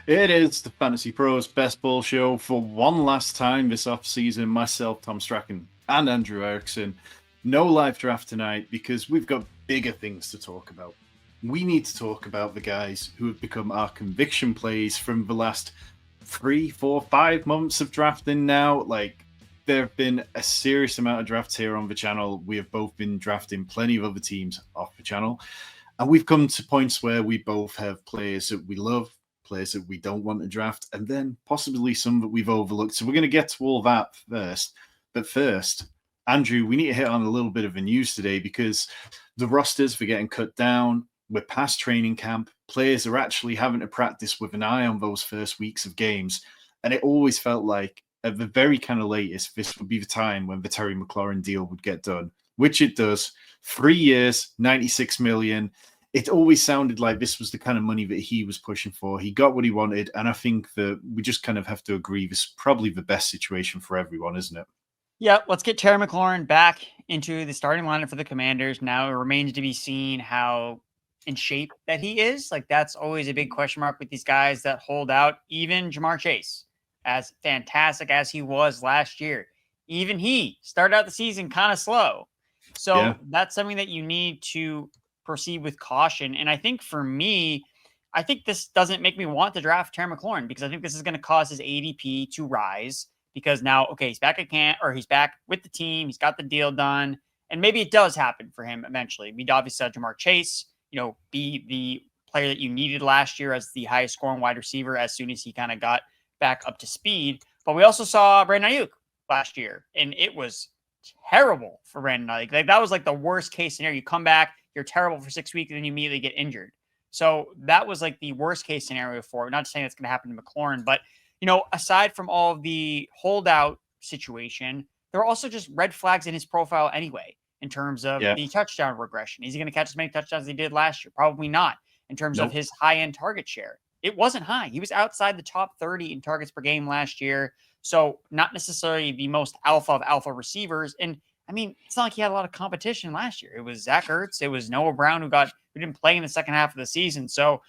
It is the Fantasy Pros Best Ball Show for one last time this off-season. Myself, Tom Strachen, and Andrew Erickson. No live draft tonight because we've got bigger things to talk about. We need to talk about the guys who have become our conviction plays from the last 3, 4, 5 months of drafting now. There have been a serious amount of drafts here on the channel. We have both been drafting plenty of other teams off the channel. And we've come to points where we both have players that we love, players that we don't want to draft, and then possibly some that we've overlooked. So we're going to get to all that first. But first, Andrew, we need to hit on a little bit of the news today because the rosters are getting cut down. We're past training camp. Players are actually having to practice with an eye on those first weeks of games. And it always felt like at the very kind of latest, this would be the time when the Terry McLaurin deal would get done, which it does. 3 years, 96 million. It always sounded like this was the kind of money that he was pushing for. He got what he wanted, and I think that we just kind of have to agree this is probably the best situation for everyone, isn't it? Yeah, let's get Terry McLaurin back into the starting lineup for the Commanders. Now it remains to be seen how in shape that he is. That's always a big question mark with these guys that hold out. Even Jamar Chase, as fantastic as he was last year, even he started out the season kind of slow. So that's something that you need to proceed with caution. And I think for me, I think this doesn't make me want to draft Terry McLaurin because I think this is going to cause his ADP to rise because now, okay, he's back at camp or he's back with the team. He's got the deal done. And maybe it does happen for him eventually. We'd obviously saw Jamar Chase, be the player that you needed last year as the highest scoring wide receiver as soon as he kind of got back up to speed. But we also saw Brandon Ayuk last year, and it was terrible for Brandon Ayuk. That was the worst case scenario. You come back, you're terrible for 6 weeks, and then you immediately get injured. So that was the worst case scenario for it. Not saying it's going to happen to McLaurin, but aside from all of the holdout situation, there are also just red flags in his profile anyway, in terms of the touchdown regression. Is he going to catch as many touchdowns as he did last year? Probably not. In terms of his high-end target share, it wasn't high. He was outside the top 30 in targets per game last year. So not necessarily the most alpha of alpha receivers. And I mean, it's not like he had a lot of competition last year. It was Zach Ertz. It was Noah Brown who didn't play in the second half of the season. So,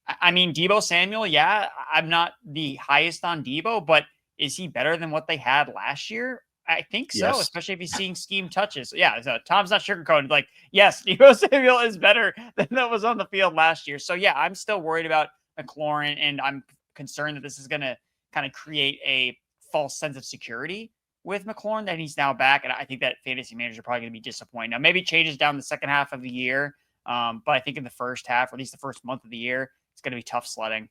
I mean, Deebo Samuel, yeah, I'm not the highest on Deebo, but is he better than what they had last year? I think so, especially if he's seeing scheme touches. Yeah, so Tom's not sugarcoated. Yes, Deebo Samuel is better than that was on the field last year. So, yeah, I'm still worried about McLaurin, and I'm concerned that this is going to kind of create a false sense of security with McLaurin that he's now back. And I think that fantasy managers are probably going to be disappointed. Now, maybe it changes down the second half of the year. But I think in the first half, or at least the first month of the year, it's going to be tough sledding.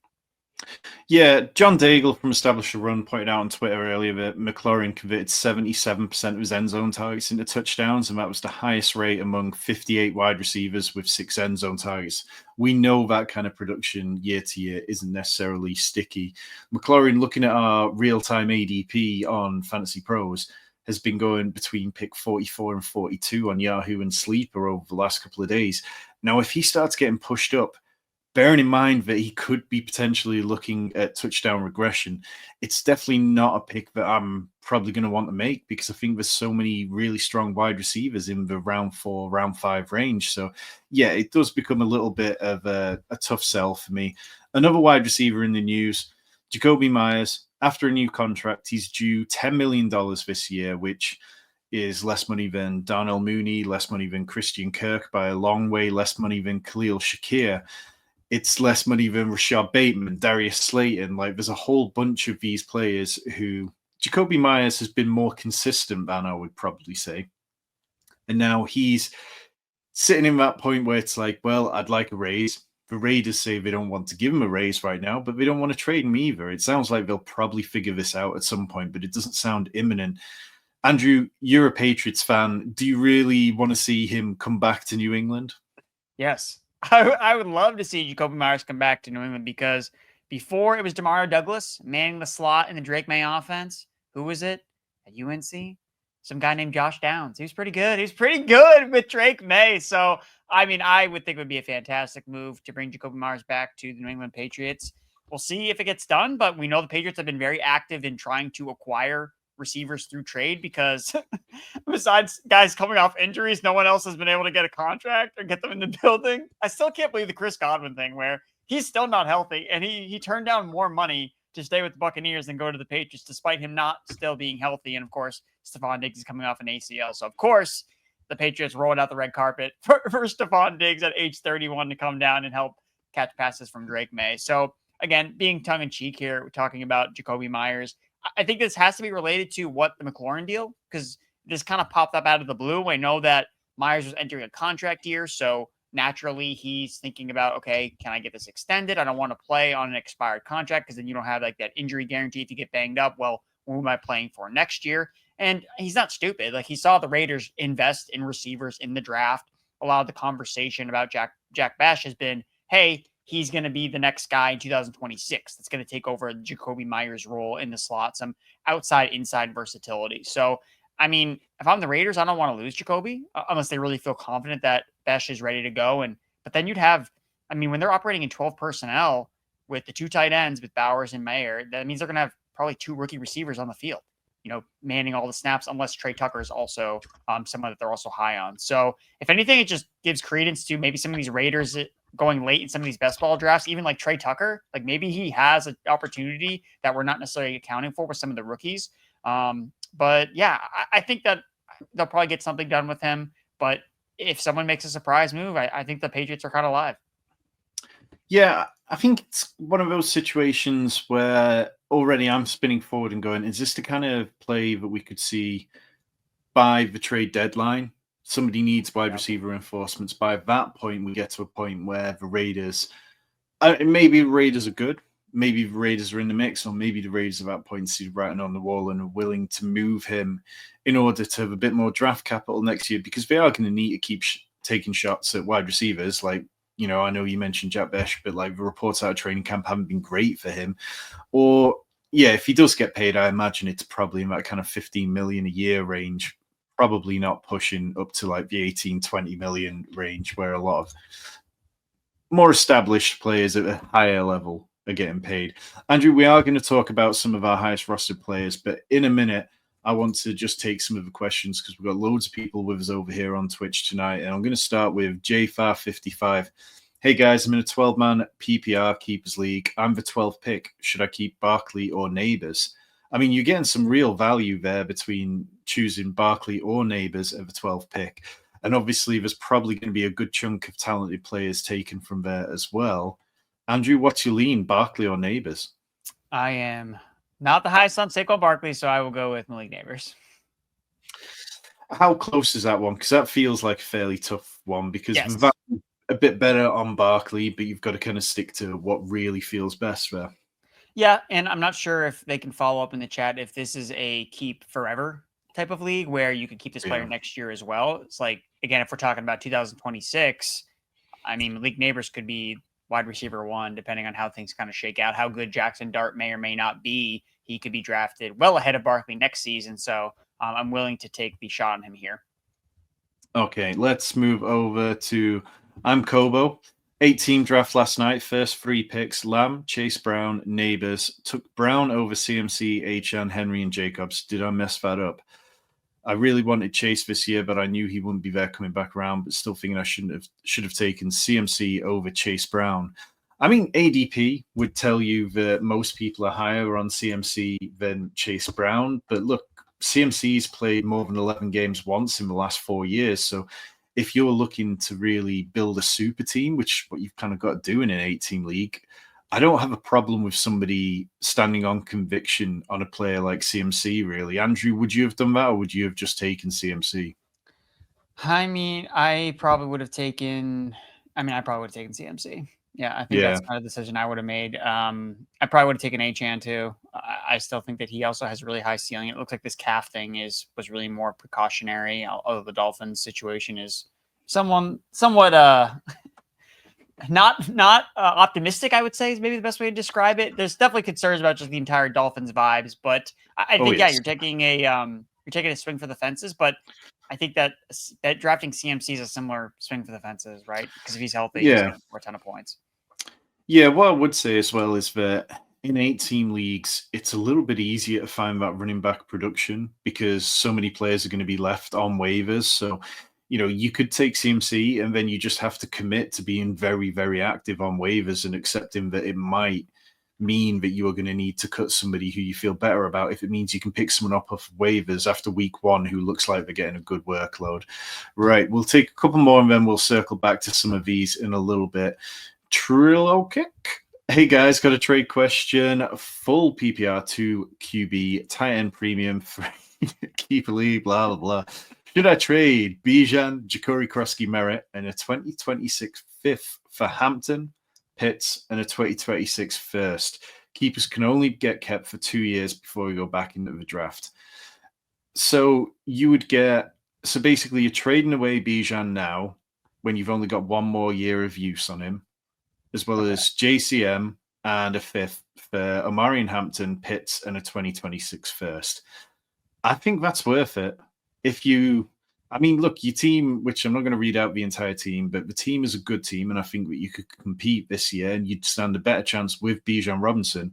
Yeah, John Daigle from Establish a Run pointed out on Twitter earlier that McLaurin converted 77% of his end zone targets into touchdowns, and that was the highest rate among 58 wide receivers with 6 end zone targets. We know that kind of production year to year isn't necessarily sticky. McLaurin, looking at our real-time ADP on Fantasy Pros, has been going between pick 44 and 42 on Yahoo and Sleeper over the last couple of days. Now, if he starts getting pushed up, bearing in mind that he could be potentially looking at touchdown regression, it's definitely not a pick that I'm probably going to want to make because I think there's so many really strong wide receivers in the round 4, round 5 range. So, yeah, it does become a little bit of a tough sell for me. Another wide receiver in the news, Jakobi Meyers. After a new contract, he's due $10 million this year, which is less money than Darnell Mooney, less money than Christian Kirk, by a long way less money than Khalil Shakir. It's less money than Rashad Bateman, Darius Slayton. There's a whole bunch of these players who Jakobi Meyers has been more consistent than, I would probably say. And now he's sitting in that point where it's well, I'd like a raise. The Raiders say they don't want to give him a raise right now, but they don't want to trade him either. It sounds like they'll probably figure this out at some point, but it doesn't sound imminent. Andrew, you're a Patriots fan. Do you really want to see him come back to New England? Yes. I would love to see Jakobi Meyers come back to New England because before it was Demario Douglas manning the slot in the Drake May offense. Who was it at UNC? Some guy named Josh Downs. He was pretty good. He was pretty good with Drake May. So, I mean, I would think it would be a fantastic move to bring Jakobi Meyers back to the New England Patriots. We'll see if it gets done, but we know the Patriots have been very active in trying to acquire receivers through trade because besides guys coming off injuries, no one else has been able to get a contract or get them in the building. I still can't believe the Chris Godwin thing where he's still not healthy, and he turned down more money to stay with the Buccaneers than go to the Patriots, despite him not still being healthy. And of course, Stephon Diggs is coming off an ACL, so of course the Patriots rolled out the red carpet for Stephon Diggs at age 31 to come down and help catch passes from Drake May. So again, being tongue in cheek here, we're talking about Jakobi Meyers. I think this has to be related to what the McLaurin deal, because this kind of popped up out of the blue. I know that Meyers was entering a contract year, so naturally he's thinking about, okay, can I get this extended? I don't want to play on an expired contract because then you don't have like that injury guarantee if you get banged up. Well, who am I playing for next year? And he's not stupid. Like, he saw the Raiders invest in receivers in the draft. A lot of the conversation about Jack Bash has been, hey, he's going to be the next guy in 2026 that's going to take over Jakobi Meyers' role in the slot, some outside, inside versatility. So, I mean, if I'm the Raiders, I don't want to lose Jakobi unless they really feel confident that Bash is ready to go. But then you'd have, I mean, when they're operating in 12 personnel with the two tight ends with Bowers and Mayer, that means they're going to have probably two rookie receivers on the field, manning all the snaps, unless Trey Tucker is also someone that they're also high on. So if anything, it just gives credence to maybe some of these Raiders going late in some of these best ball drafts, even like Trey Tucker. Like, maybe he has an opportunity that we're not necessarily accounting for with some of the rookies. But yeah, I think that they'll probably get something done with him. But if someone makes a surprise move, I think the Patriots are kind of live. Yeah, I think it's one of those situations where already I'm spinning forward and going, is this the kind of play that we could see by the trade deadline? Somebody needs wide receiver reinforcements. By that point, we get to a point where the Raiders, maybe the Raiders are good. Maybe the Raiders are in the mix, or maybe the Raiders at that point see writing on the wall and are willing to move him in order to have a bit more draft capital next year, because they are going to need to keep taking shots at wide receivers. Like, I know you mentioned Jack Besh, but like, the reports out of training camp haven't been great for him. Or yeah, if he does get paid, I imagine it's probably in that kind of 15 million a year range, probably not pushing up to like the 18, 20 million range, where a lot of more established players at a higher level are getting paid. Andrew, we are going to talk about some of our highest rostered players, but in a minute, I want to just take some of the questions because we've got loads of people with us over here on Twitch tonight. And I'm going to start with JFAR55. Hey guys, I'm in a 12-man PPR keepers league. I'm the 12th pick. Should I keep Barkley or Neighbors? I mean, you're getting some real value there between choosing Barkley or Neighbors at the 12th pick. And obviously, there's probably going to be a good chunk of talented players taken from there as well. Andrew, what's your lean, Barkley or Neighbors? I am not the highest on Saquon Barkley, so I will go with Malik Neighbors. How close is that one? Because that feels like a fairly tough one, because that's a bit better on Barkley, but you've got to kind of stick to what really feels best there. Yeah, and I'm not sure if they can follow up in the chat if this is a keep forever type of league where you could keep this player next year as well. It's like, again, if we're talking about 2026, I mean, Malik Neighbors could be wide receiver 1, depending on how things kind of shake out, how good Jackson Dart may or may not be. He could be drafted well ahead of Barkley next season. So I'm willing to take the shot on him here. Okay, let's move over to I'm Kobo. 8-team draft last night. First 3 picks: Lamb, Chase Brown, Neighbors. Took Brown over CMC, Achane, Henry, and Jacobs. Did I mess that up? I really wanted Chase this year, but I knew he wouldn't be there coming back around. But still thinking I should have taken CMC over Chase Brown. I mean, ADP would tell you that most people are higher on CMC than Chase Brown. But look, CMC's played more than 11 games once in the last 4 years. So if you're looking to really build a super team, which what you've kind of got to do in an 8-team league, I don't have a problem with somebody standing on conviction on a player like CMC, really. Andrew, would you have done that, or would you have just taken CMC? I mean, I probably would have taken CMC. Yeah, I think that's kind of the decision I would have made. I probably would have taken Achane too. I still think that he also has a really high ceiling. It looks like this calf thing was really more precautionary, although the Dolphins situation is somewhat not optimistic, I would say, is maybe the best way to describe it. There's definitely concerns about just the entire Dolphins vibes, but I think you're taking a swing for the fences. But I think that drafting CMC is a similar swing for the fences, right? Because if he's healthy, he's going to score a ton of points. Yeah, what I would say as well is that in 8-team leagues, it's a little bit easier to find that running back production because so many players are going to be left on waivers. So you could take CMC and then you just have to commit to being very, very active on waivers and accepting that it might mean that you are going to need to cut somebody who you feel better about if it means you can pick someone up off waivers after week 1 who looks like they're getting a good workload. Right, we'll take a couple more and then we'll circle back to some of these in a little bit. Trillo Kick. Hey guys, got a trade question. Full PPR 2 QB, tight end premium for keeper league, blah, blah, blah. Should I trade Bijan, Jakobi Kroski Merritt, and a 2026 fifth for Hampton, Pitts, and a 2026 first? Keepers can only get kept for 2 years before we go back into the draft. So you would get, so basically you're trading away Bijan now when you've only got 1 more year of use on him, as well as JCM and a fifth for Omari and Hampton, Pitts, and a 2026 first. I think that's worth it. If you, I mean, look, your team, which I'm not going to read out the entire team, but the team is a good team, and I think that you could compete this year and you'd stand a better chance with Bijan Robinson.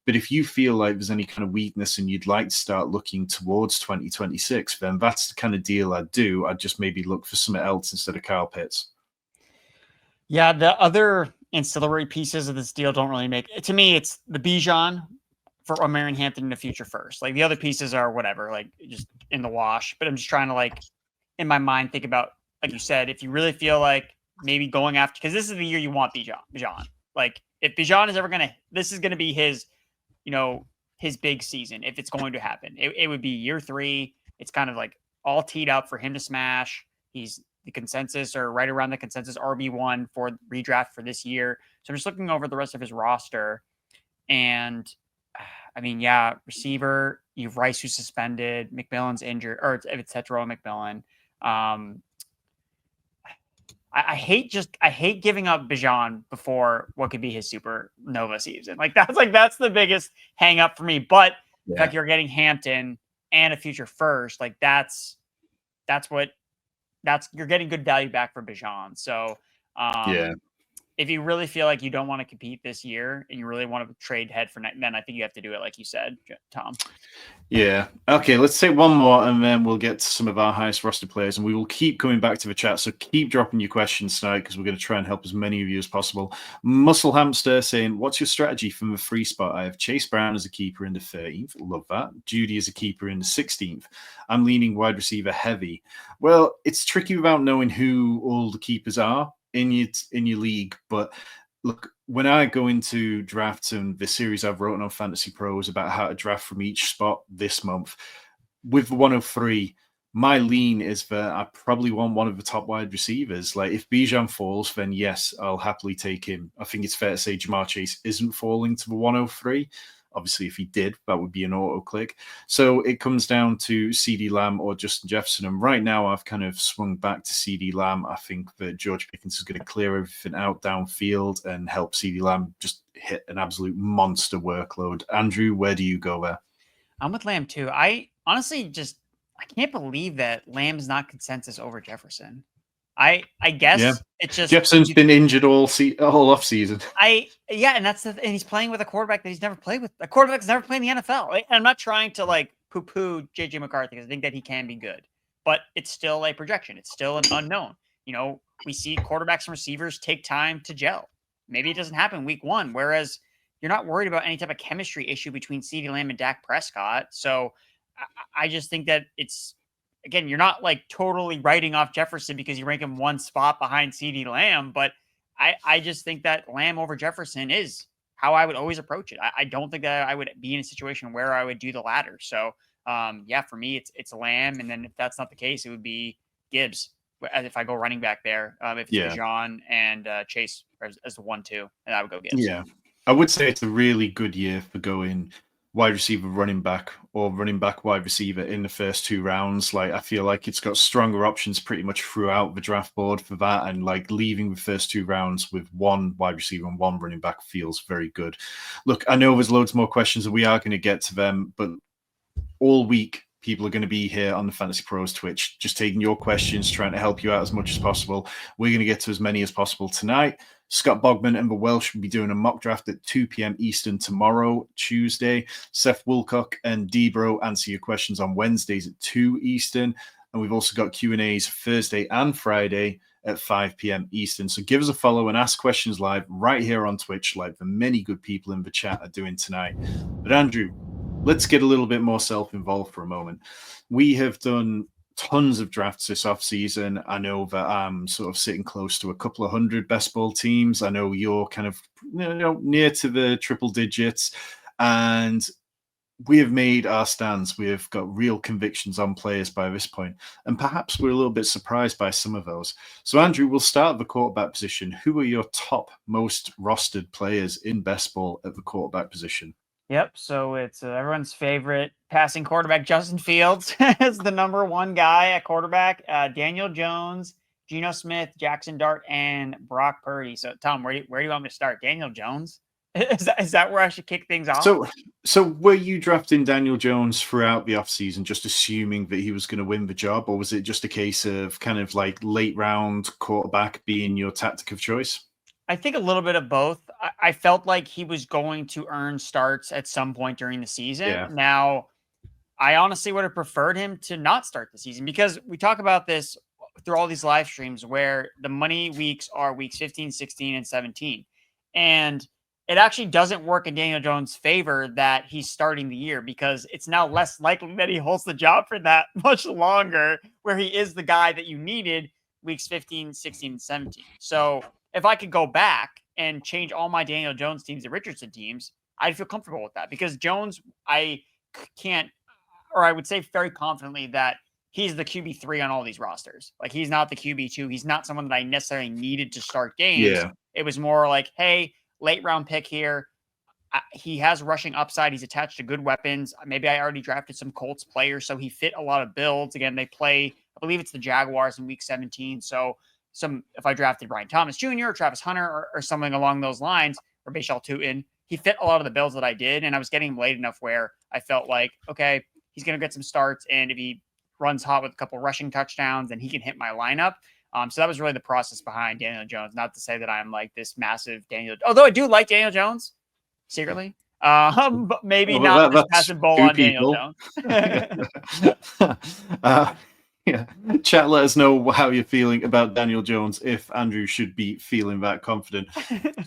But if you feel like there's any kind of weakness and you'd like to start looking towards 2026, then that's the kind of deal I'd do. I'd just maybe look for something else instead of Kyle Pitts. Yeah, the other ancillary pieces of this deal don't really make it. To me, it's the Bijan for Omari and Hampton in the future first. Like the other pieces are whatever, like just in the wash. But I'm just trying to, like, in my mind, think about, like you said, if you really feel like maybe going after, because this is the year you want Bijan. Like if Bijan is ever this is going to be his, his big season. If it's going to happen, it would be year 3. It's kind of like all teed up for him to smash. He's the consensus, or right around the consensus RB1 for redraft for this year. So I'm just looking over the rest of his roster, and I mean, yeah, receiver, you have Rice who's suspended, McMillan's injured, or it's Tetro McMillan. I hate giving up Bijan before what could be his supernova season. That's the biggest hang up for me. But the fact you're getting Hampton and a future first, like you're getting good value back for Bijan. So if you really feel like you don't want to compete this year and you really want to trade head for next, then I think you have to do it like you said, Tom. Yeah. Okay, let's take one more and then we'll get to some of our highest roster players, and we will keep coming back to the chat. So keep dropping your questions tonight because we're going to try and help as many of you as possible. Muscle Hamster saying, what's your strategy from the free spot? I have Chase Brown as a keeper in the 13th. Love that. Judy as a keeper in the 16th. I'm leaning wide receiver heavy. Well, it's tricky without knowing who all the keepers are in your league, but look, when I go into drafts and the series I've written on Fantasy Pros about how to draft from each spot this month, with the 103, my lean is that I probably want one of the top wide receivers. Like if Bijan falls, then yes, I'll happily take him. I think it's fair to say Jamar Chase isn't falling to the 103. Obviously, if he did, that would be an auto click. So it comes down to CeeDee Lamb or Justin Jefferson. And right now, I've kind of swung back to CeeDee Lamb. I think that George Pickens is going to clear everything out downfield and help CeeDee Lamb just hit an absolute monster workload. Andrew, where do you go there? I'm with Lamb too. I honestly I can't believe that Lamb's not consensus over Jefferson. I guess it's just Jefferson's been injured all off season. And and he's playing with a quarterback that he's never played with. A quarterback that's never played in the NFL. And I'm not trying to like poo-poo JJ McCarthy because I think that he can be good, but it's still a projection. It's still an unknown. We see quarterbacks and receivers take time to gel. Maybe it doesn't happen week 1, whereas you're not worried about any type of chemistry issue between CeeDee Lamb and Dak Prescott. So I just think that again, you're not like totally writing off Jefferson because you rank him 1 spot behind CeeDee Lamb, but I just think that Lamb over Jefferson is how I would always approach it. I don't think that I would be in a situation where I would do the latter. So for me, it's Lamb, and then if that's not the case, it would be Gibbs if I go running back there. If it's Bijan and Chase as the 1-2, and I would go Gibbs. Yeah, I would say it's a really good year for going wide receiver, running back, or running back, wide receiver in the first 2 rounds. Like, I feel like it's got stronger options pretty much throughout the draft board for that. And like leaving the first 2 rounds with 1 wide receiver and 1 running back feels very good. Look, I know there's loads more questions and we are going to get to them, but all week, people are going to be here on the Fantasy Pros Twitch, just taking your questions, trying to help you out as much as possible. We're going to get to as many as possible tonight. Scott Bogman and the Welsh will be doing a mock draft at 2 p.m. Eastern tomorrow, Tuesday. Seth Wilcock and Debro answer your questions on Wednesdays at 2 Eastern. And we've also got Q&As Thursday and Friday at 5 p.m. Eastern. So give us a follow and ask questions live right here on Twitch, like the many good people in the chat are doing tonight. But Andrew, let's get a little bit more self-involved for a moment. We have done tons of drafts this offseason. I know that I'm sort of sitting close to a couple of hundred best ball teams. I know you're kind of near to the triple digits. And we have made our stands. We have got real convictions on players by this point, and perhaps we're a little bit surprised by some of those. So, Andrew, we'll start at the quarterback position. Who are your top most rostered players in best ball at the quarterback position? Yep. So it's everyone's favorite passing quarterback, Justin Fields, is the number one guy at quarterback. Daniel Jones, Geno Smith, Jackson Dart, and Brock Purdy. So, Tom, where do you want me to start? Daniel Jones? Is that where I should kick things off? So were you drafting Daniel Jones throughout the offseason, just assuming that he was going to win the job, or was it just a case of kind of like late round quarterback being your tactic of choice? I think a little bit of both. I felt like he was going to earn starts at some point during the season. Yeah. Now, I honestly would have preferred him to not start the season, because we talk about this through all these live streams where the money weeks are weeks 15, 16, and 17. And it actually doesn't work in Daniel Jones' favor that he's starting the year, because it's now less likely that he holds the job for that much longer, where he is the guy that you needed weeks 15, 16, and 17. So if I could go back and change all my Daniel Jones teams to Richardson teams, I'd feel comfortable with that, because Jones, I can't, or I would say very confidently that he's the QB3 on all these rosters. Like, he's not the QB2. He's not someone that I necessarily needed to start games. Yeah. It was more like, hey, late round pick here. He has rushing upside. He's attached to good weapons. Maybe I already drafted some Colts players, so he fit a lot of builds. Again, they play, I believe it's the Jaguars in week 17. So if I drafted Brian Thomas Jr. or Travis Hunter or something along those lines, or Bashal Tutin, he fit a lot of the builds that I did. And I was getting him late enough where I felt like, okay, he's going to get some starts. And if he runs hot with a couple rushing touchdowns, then he can hit my lineup. So that was really the process behind Daniel Jones. Not to say that I'm like this massive although I do like Daniel Jones secretly, but maybe not this massive bowl on people. Daniel Jones. Yeah, chat. Let us know how you're feeling about Daniel Jones, if Andrew should be feeling that confident.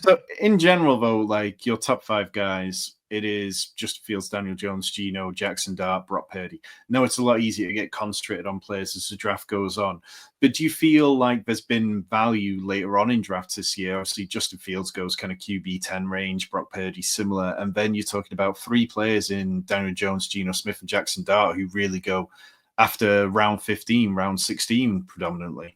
So, in general, though, like your top five guys, it is just Fields, Daniel Jones, Geno, Jackson Dart, Brock Purdy. No, it's a lot easier to get concentrated on players as the draft goes on. But do you feel like there's been value later on in drafts this year? Obviously, Justin Fields goes kind of QB 10 range, Brock Purdy similar, and then you're talking about three players in Daniel Jones, Geno Smith, and Jackson Dart who really go after round 15, round 16 predominantly.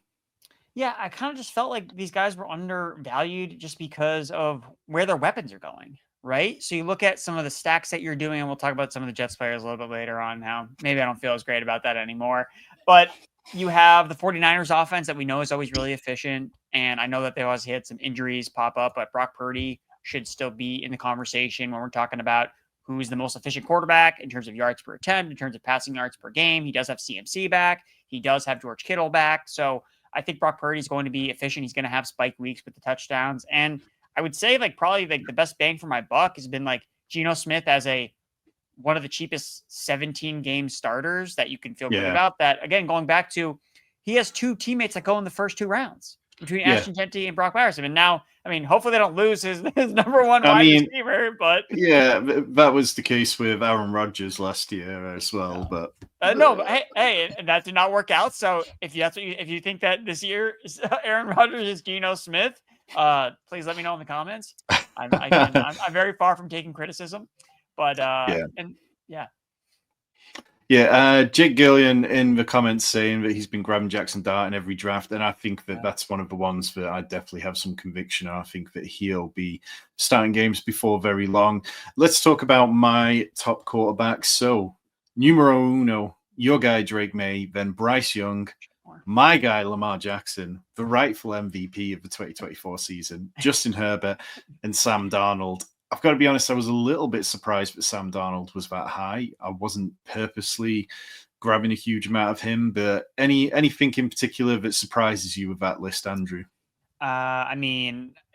Yeah, I kind of just felt like these guys were undervalued just because of where their weapons are going, right? So you look at some of the stacks that you're doing, and we'll talk about some of the Jets players a little bit later on now. Maybe I don't feel as great about that anymore. But you have the 49ers offense that we know is always really efficient, and I know that they always had some injuries pop up, but Brock Purdy should still be in the conversation when we're talking about who's the most efficient quarterback in terms of yards per attempt, in terms of passing yards per game. He does have CMC back. He does have George Kittle back. So I think Brock Purdy is going to be efficient. He's going to have spike weeks with the touchdowns. And I would say probably the best bang for my buck has been Geno Smith as one of the cheapest 17 game starters that you can feel good about. That, again, going back to, he has two teammates that go in the first two rounds between Ashton Jeanty and Brock Myers. And now, hopefully they don't lose his number one wide receiver, but yeah, that was the case with Aaron Rodgers last year as well. But hey, that did not work out. So if you think that this year Aaron Rodgers is Geno Smith, please let me know in the comments. I'm very far from taking criticism, but Jake Gillian in the comments saying that he's been grabbing Jackson Dart in every draft, and I think that that's one of the ones that I definitely have some conviction on. I think that he'll be starting games before very long. Let's talk about my top quarterbacks. So, numero uno, your guy Drake May, then Bryce Young, my guy Lamar Jackson, the rightful MVP of the 2024 season, Justin Herbert, and Sam Darnold. I've got to be honest, I was a little bit surprised that Sam Darnold was that high. I wasn't purposely grabbing a huge amount of him, but anything in particular that surprises you with that list, Andrew?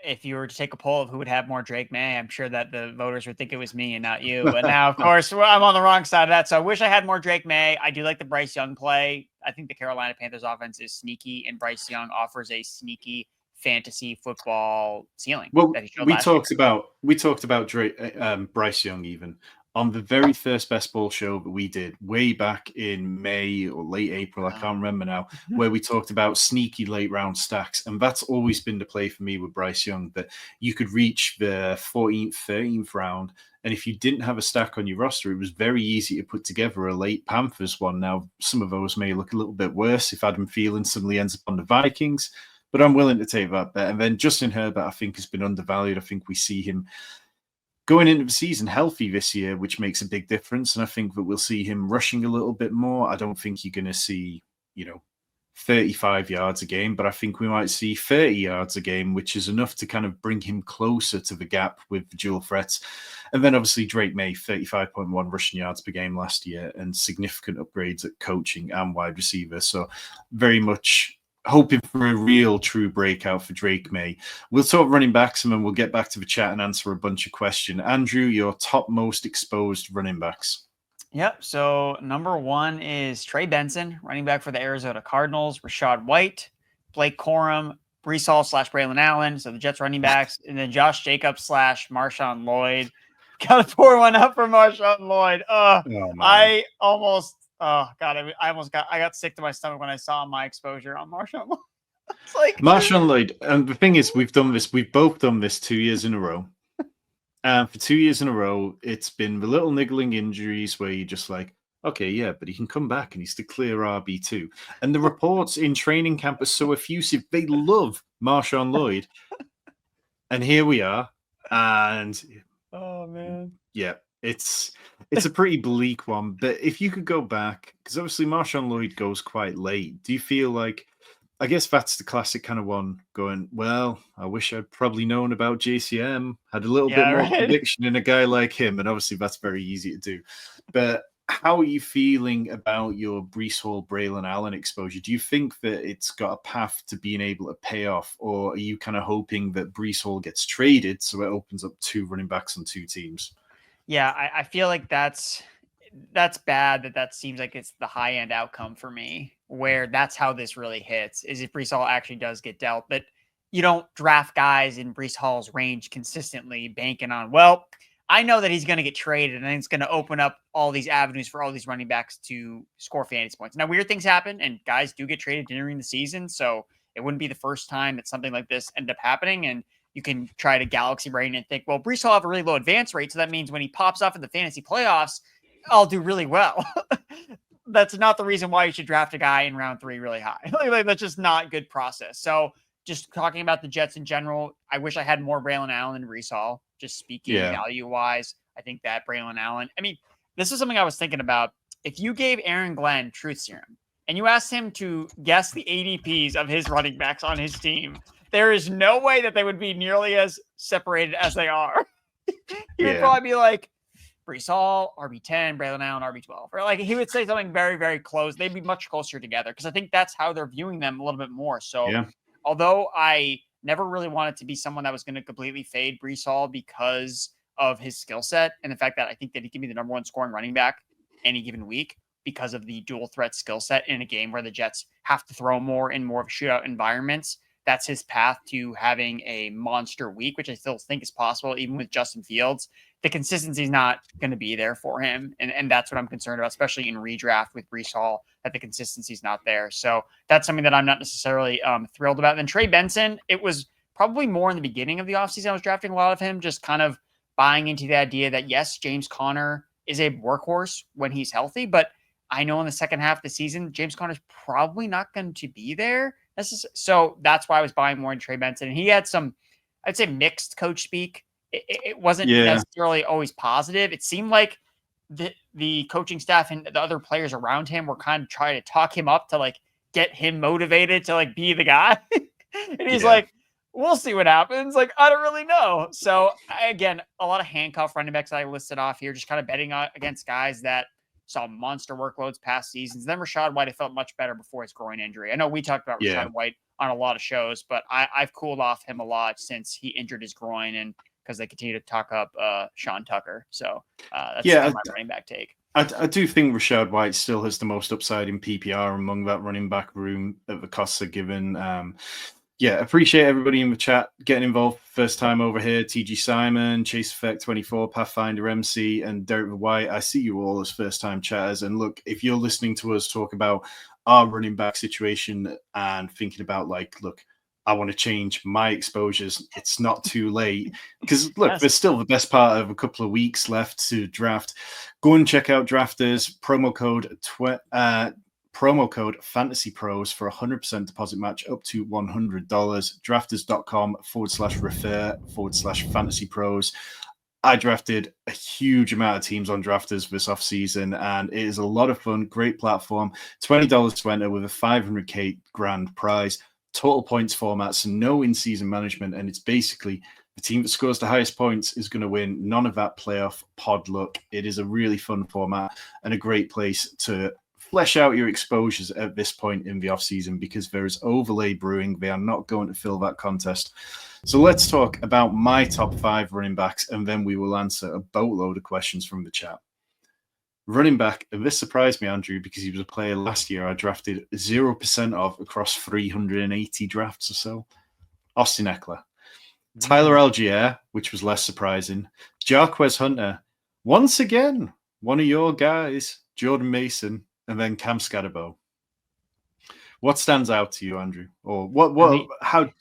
If you were to take a poll of who would have more Drake May, I'm sure that the voters would think it was me and not you. But now, of course, I'm on the wrong side of that. So I wish I had more Drake May. I do like the Bryce Young play. I think the Carolina Panthers offense is sneaky, and Bryce Young offers a sneaky fantasy football ceiling Well, that he showed we last year. talked about Bryce Young even on the very first best ball show that we did way back in May or late April. I can't remember now, where we talked about sneaky late round stacks, and that's always been the play for me with Bryce Young, that you could reach the 14th, 13th round, and if you didn't have a stack on your roster, it was very easy to put together a late Panthers one. Now, some of those may look a little bit worse if Adam Thielen suddenly ends up on the Vikings. But I'm willing to take that bet. And then Justin Herbert, I think, has been undervalued. I think we see him going into the season healthy this year, which makes a big difference. And I think that we'll see him rushing a little bit more. I don't think you're going to see, 35 yards a game, but I think we might see 30 yards a game, which is enough to kind of bring him closer to the gap with the dual threats. And then obviously Drake May, 35.1 rushing yards per game last year, and significant upgrades at coaching and wide receiver. So very much hoping for a real true breakout for Drake May. We'll talk running backs and then we'll get back to the chat and answer a bunch of questions. Andrew, your top most exposed running backs. Yep. So number 1 is Trey Benson, running back for the Arizona Cardinals, Rachaad White, Blake Corum, Breece Hall / Braylon Allen. So the Jets running backs, and then Josh Jacobs / Marshawn Lloyd. Got to pour one up for Marshawn Lloyd. I got sick to my stomach when I saw my exposure on Marshawn Lloyd. It's like Marshawn Lloyd. And the thing is, we've both done this 2 years in a row. And for 2 years in a row, it's been the little niggling injuries where you're just like, okay, yeah, but he can come back and he's the clear RB2. And the reports in training camp are so effusive. They love Marshawn Lloyd. And here we are. And oh man. Yeah, it's a pretty bleak one. But if you could go back, because obviously Marshawn Lloyd goes quite late, do you feel like, I guess that's the classic kind of one going, well, I wish I'd probably known about JCM, had a little bit more conviction in a guy like him. And obviously that's very easy to do. But how are you feeling about your Breece Hall, Braylon Allen exposure? Do you think that it's got a path to being able to pay off? Or are you kind of hoping that Breece Hall gets traded so it opens up 2 running backs on 2 teams? Yeah, I feel like that's bad that seems like it's the high end outcome for me, where that's how this really hits, is if Breece Hall actually does get dealt. But you don't draft guys in Breece Hall's range consistently banking on, well, I know that he's going to get traded and it's going to open up all these avenues for all these running backs to score fantasy points. Now, weird things happen and guys do get traded during the season. So it wouldn't be the first time that something like this ended up happening. And you can try to galaxy brain and think, well, Breece Hall have a really low advance rate. So that means when he pops off in the fantasy playoffs, I'll do really well. That's not the reason why you should draft a guy in round 3 really high. Like, that's just not good process. So just talking about the Jets in general, I wish I had more Braylon Allen and Breece Hall. Just speaking value-wise, I think that Braylon Allen, I mean, this is something I was thinking about. If you gave Aaron Glenn truth serum and you asked him to guess the ADPs of his running backs on his team, there is no way that they would be nearly as separated as they are. He would probably be like, Breece Hall, RB10, Braylon Allen, RB12. Or like he would say something very, very close. They'd be much closer together because I think that's how they're viewing them a little bit more. So although I never really wanted to be someone that was going to completely fade Breece Hall because of his skill set and the fact that I think that he can be the number 1 scoring running back any given week because of the dual threat skill set in a game where the Jets have to throw more in more of shootout environments. That's his path to having a monster week, which I still think is possible, even with Justin Fields. The consistency is not going to be there for him. And that's what I'm concerned about, especially in redraft with Breece Hall, that the consistency is not there. So that's something that I'm not necessarily thrilled about. And then Trey Benson, it was probably more in the beginning of the offseason. I was drafting a lot of him, just kind of buying into the idea that, yes, James Conner is a workhorse when he's healthy, but I know in the second half of the season, James Conner's probably not going to be there. So that's why I was buying more in Trey Benson. And he had some, I'd say, mixed coach speak. It wasn't necessarily always positive. It seemed like the coaching staff and the other players around him were kind of trying to talk him up to like get him motivated to like be the guy. And he's like, we'll see what happens. Like, I don't really know. So again, a lot of handcuff running backs that I listed off here, just kind of betting against guys that saw monster workloads past seasons. Then Rachaad White, I felt much better before his groin injury. I know we talked about Rachaad White on a lot of shows, but I've cooled off him a lot since he injured his groin and because they continue to talk up Sean Tucker. So that's kind of my running back take. I do think Rashad White still has the most upside in PPR among that running back room that the costs are given. Yeah, appreciate everybody in the chat getting involved. First time over here, TG Simon, Chase Effect 24, Pathfinder MC, and Derek White. I see you all as first time chatters. And look, if you're listening to us talk about our running back situation and thinking about look, I want to change my exposures, it's not too late. Because look, there's still the best part of a couple of weeks left to draft. Go and check out Drafters, promo code Fantasy Pros for 100% deposit match up to $100. Drafters.com/refer/Fantasy Pros. I drafted a huge amount of teams on Drafters this offseason, and it is a lot of fun. Great platform. $20 to enter with a $500K grand prize. Total points format, so no in-season management, and it's basically the team that scores the highest points is going to win. None of that playoff pod luck. It is a really fun format and a great place to flesh out your exposures at this point in the offseason because there is overlay brewing. They are not going to fill that contest. So let's talk about my top 5 running backs, and then we will answer a boatload of questions from the chat. Running back, and this surprised me, Andrew, because he was a player last year I drafted 0% of across 380 drafts or so. Austin Eckler. Tyler Algier, which was less surprising. Jarquez Hunter. Once again, one of your guys, Jordan Mason, and then Cam Scatterbo. What stands out to you, Andrew? Or how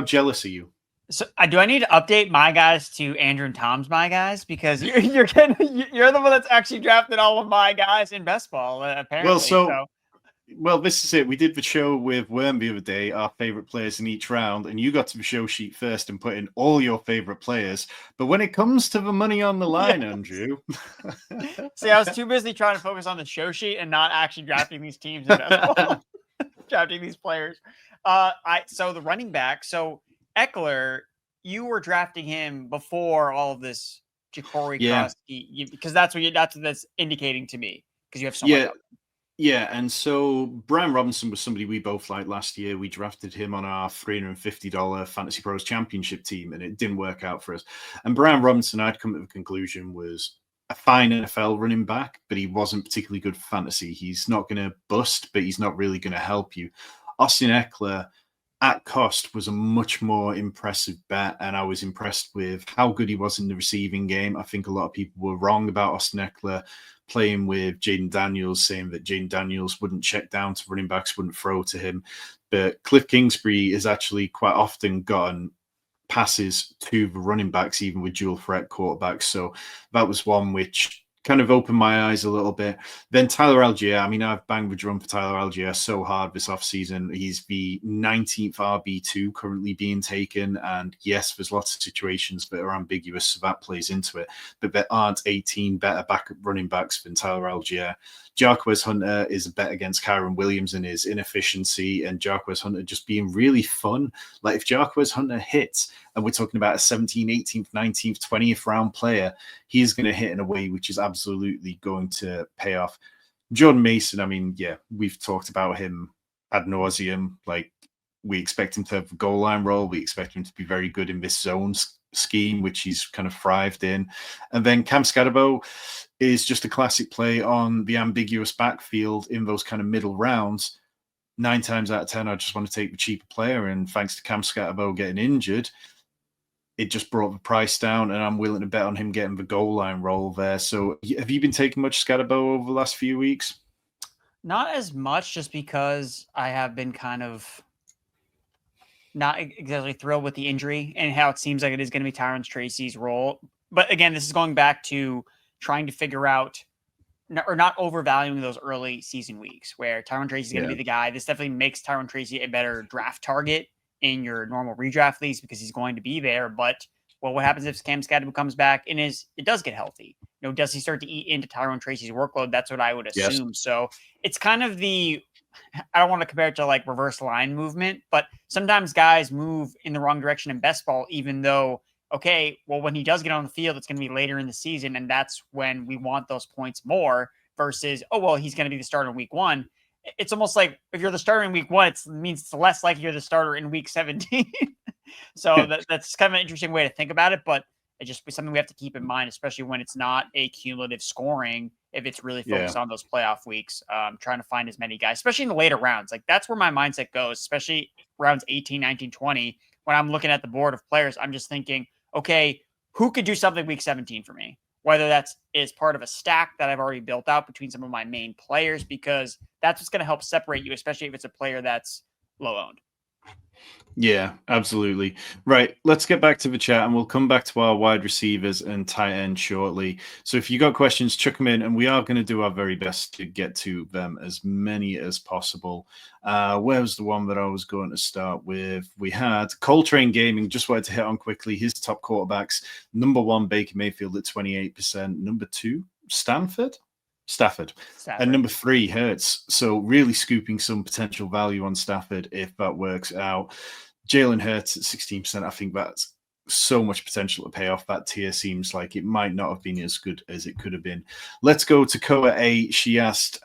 jealous are you? So do I need to update my guys to Andrew and Tom's my guys? Because you're the one that's actually drafted all of my guys in best ball, apparently. Well, this is it. We did the show with Worm the other day, our favorite players in each round, and you got to the show sheet first and put in all your favorite players. But when it comes to the money on the line, yes. Andrew. See, I was too busy trying to focus on the show sheet and not actually drafting these teams in best ball. Drafting these players. So the running back, so Eckler, you were drafting him before all of this Jacory Krosky, because that's what that's indicating to me, because you have so much. Yeah, and so Brian Robinson was somebody we both liked last year. We drafted him on our $350 Fantasy Pros Championship team, and it didn't work out for us. And Brian Robinson, I'd come to the conclusion, was a fine NFL running back, but he wasn't particularly good for fantasy. He's not going to bust, but he's not really going to help you. Austin Eckler, at cost, was a much more impressive bet, and I was impressed with how good he was in the receiving game. I think a lot of people were wrong about Austin Eckler playing with Jaden Daniels, saying that Jaden Daniels wouldn't check down to running backs, wouldn't throw to him. But Cliff Kingsbury has actually quite often gotten passes to the running backs, even with dual threat quarterbacks. So that was one which kind of opened my eyes a little bit. Then Tyler Algier. I mean, I've banged the drum for Tyler Algier so hard this offseason. He's the 19th RB2 currently being taken. And yes, there's lots of situations that are ambiguous, so that plays into it. But there aren't 18 better backup running backs than Tyler Algier. Jarquez Hunter is a bet against Kyron Williams and his inefficiency, and Jarquez Hunter just being really fun. Like if Jarquez Hunter hits, and we're talking about a 17th, 18th, 19th, 20th round player, he's going to hit in a way which is absolutely going to pay off. Jordan Mason, I mean, yeah, we've talked about him ad nauseum. Like, we expect him to have a goal line role. We expect him to be very good in this zone scheme, which he's kind of thrived in. And then Cam Scatterbo is just a classic play on the ambiguous backfield in those kind of middle rounds. 9 times out of 10, I just want to take the cheaper player. And thanks to Cam Scatterbo getting injured, it just brought the price down, and I'm willing to bet on him getting the goal line role there. So have you been taking much Scatterbo over the last few weeks? Not as much, just because I have been kind of not exactly thrilled with the injury and how it seems like it is going to be Tyrone Tracy's role. But again, this is going back to trying to figure out or not overvaluing those early season weeks where Tyrone Tracy is going to be the guy. This definitely makes Tyrone Tracy a better draft target in your normal redraft leagues because he's going to be there. But what happens if Cam Scatterbo comes back and it does get healthy? You know, does he start to eat into Tyrone Tracy's workload? That's what I would assume. Yes. So it's kind of I don't want to compare it to like reverse line movement, but sometimes guys move in the wrong direction in best ball, even though, okay, well, when he does get on the field, it's going to be later in the season. And that's when we want those points more versus, oh, well, he's going to be the starter in week 1. It's almost like if you're the starter in week 1, it means it's less likely you're the starter in week 17. So that's kind of an interesting way to think about it, but it just be something we have to keep in mind, especially when it's not a cumulative scoring. if it's really Yeah. focused on those playoff weeks, trying to find as many guys, especially in the later rounds. Like that's where my mindset goes, especially rounds 18, 19, 20. When I'm looking at the board of players, I'm just thinking, okay, who could do something week 17 for me? Whether that's is part of a stack that I've already built out between some of my main players, because that's what's going to help separate you, especially if it's a player that's low owned. Yeah, absolutely. Right. Let's get back to the chat and we'll come back to our wide receivers and tight end shortly. So if you got questions, chuck them in and we are going to do our very best to get to them, as many as possible. Where was the one that I was going to start with? We had Coltrane Gaming, just wanted to hit on quickly his top quarterbacks. Number 1, Baker Mayfield at 28%. Number 2, Stafford. And number 3, Hurts. So really scooping some potential value on Stafford if that works out. Jalen Hurts at 16%. I think that's so much potential to pay off. That tier seems like it might not have been as good as it could have been. Let's go to Koa A. She asked,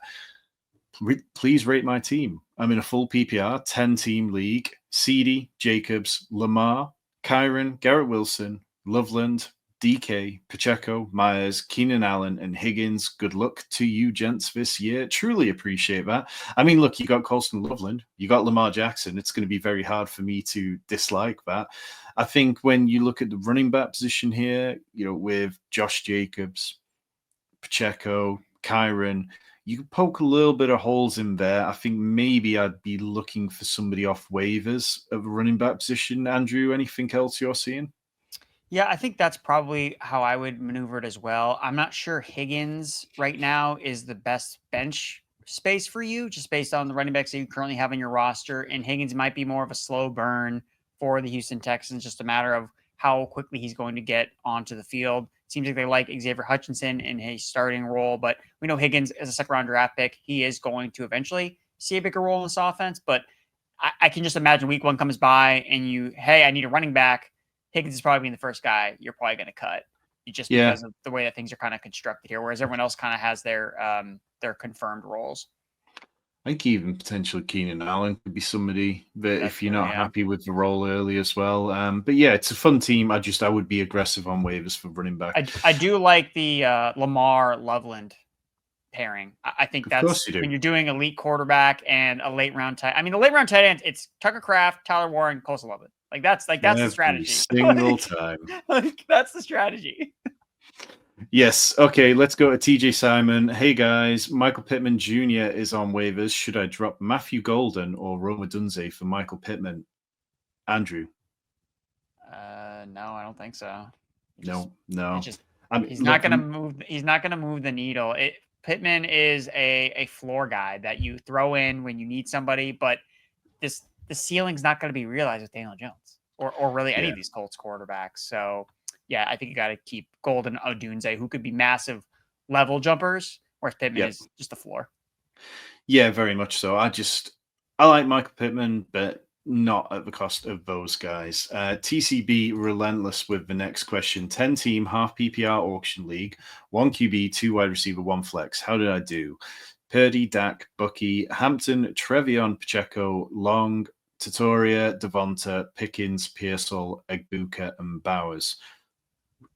please rate my team. I'm in a full PPR, 10-team league. CD, Jacobs, Lamar, Kyron, Garrett Wilson, Loveland, DK, Pacheco, Myers, Keenan Allen, and Higgins. Good luck to you, gents, this year. Truly appreciate that. I mean, look, you got Colston Loveland, you got Lamar Jackson. It's going to be very hard for me to dislike that. I think when you look at the running back position here, with Josh Jacobs, Pacheco, Kyron, you can poke a little bit of holes in there. I think maybe I'd be looking for somebody off waivers of a running back position. Andrew, anything else you're seeing? Yeah, I think that's probably how I would maneuver it as well. I'm not sure Higgins right now is the best bench space for you, just based on the running backs that you currently have on your roster. And Higgins might be more of a slow burn for the Houston Texans, just a matter of how quickly he's going to get onto the field. Seems like they like Xavier Hutchinson in his starting role, but we know Higgins as a second-round draft pick, he is going to eventually see a bigger role in this offense. But I can just imagine week 1 comes by and hey, I need a running back. Higgins is probably being the first guy you're probably going to cut, just because of the way that things are kind of constructed here, whereas everyone else kind of has their confirmed roles. I think even potentially Keenan Allen could be somebody that if you're not happy with the role early as well. But yeah, it's a fun team. I would be aggressive on waivers for running back. I do like the Lamar Loveland pairing. I think that's when you're doing elite quarterback and a late round tight. I mean, the late round tight end, it's Tucker Kraft, Tyler Warren, Colson Loveland. Like that's the strategy. Single time. That's the strategy. Yes. Okay. Let's go to TJ Simon. Hey guys, Michael Pittman Jr. is on waivers. Should I drop Matthew Golden or Roma Dunze for Michael Pittman? Andrew. No, I don't think so. No. He's not going to move. He's not going to move the needle. Pittman is a floor guy that you throw in when you need somebody, but the ceiling's not going to be realized with Daniel Jones or really any of these Colts quarterbacks. So, yeah, I think you got to keep Golden Odunze, who could be massive level jumpers, whereas Pittman is just the floor. Yeah, very much so. I like Michael Pittman, but not at the cost of those guys. TCB relentless with the next question. 10-team half PPR auction league, 1 QB, 2 wide receiver, 1 flex. How did I do? Purdy, Dak, Bucky, Hampton, Trevion, Pacheco, Long, Tatoria, Devonta, Pickens, Pearsall, Egbuka, and Bowers.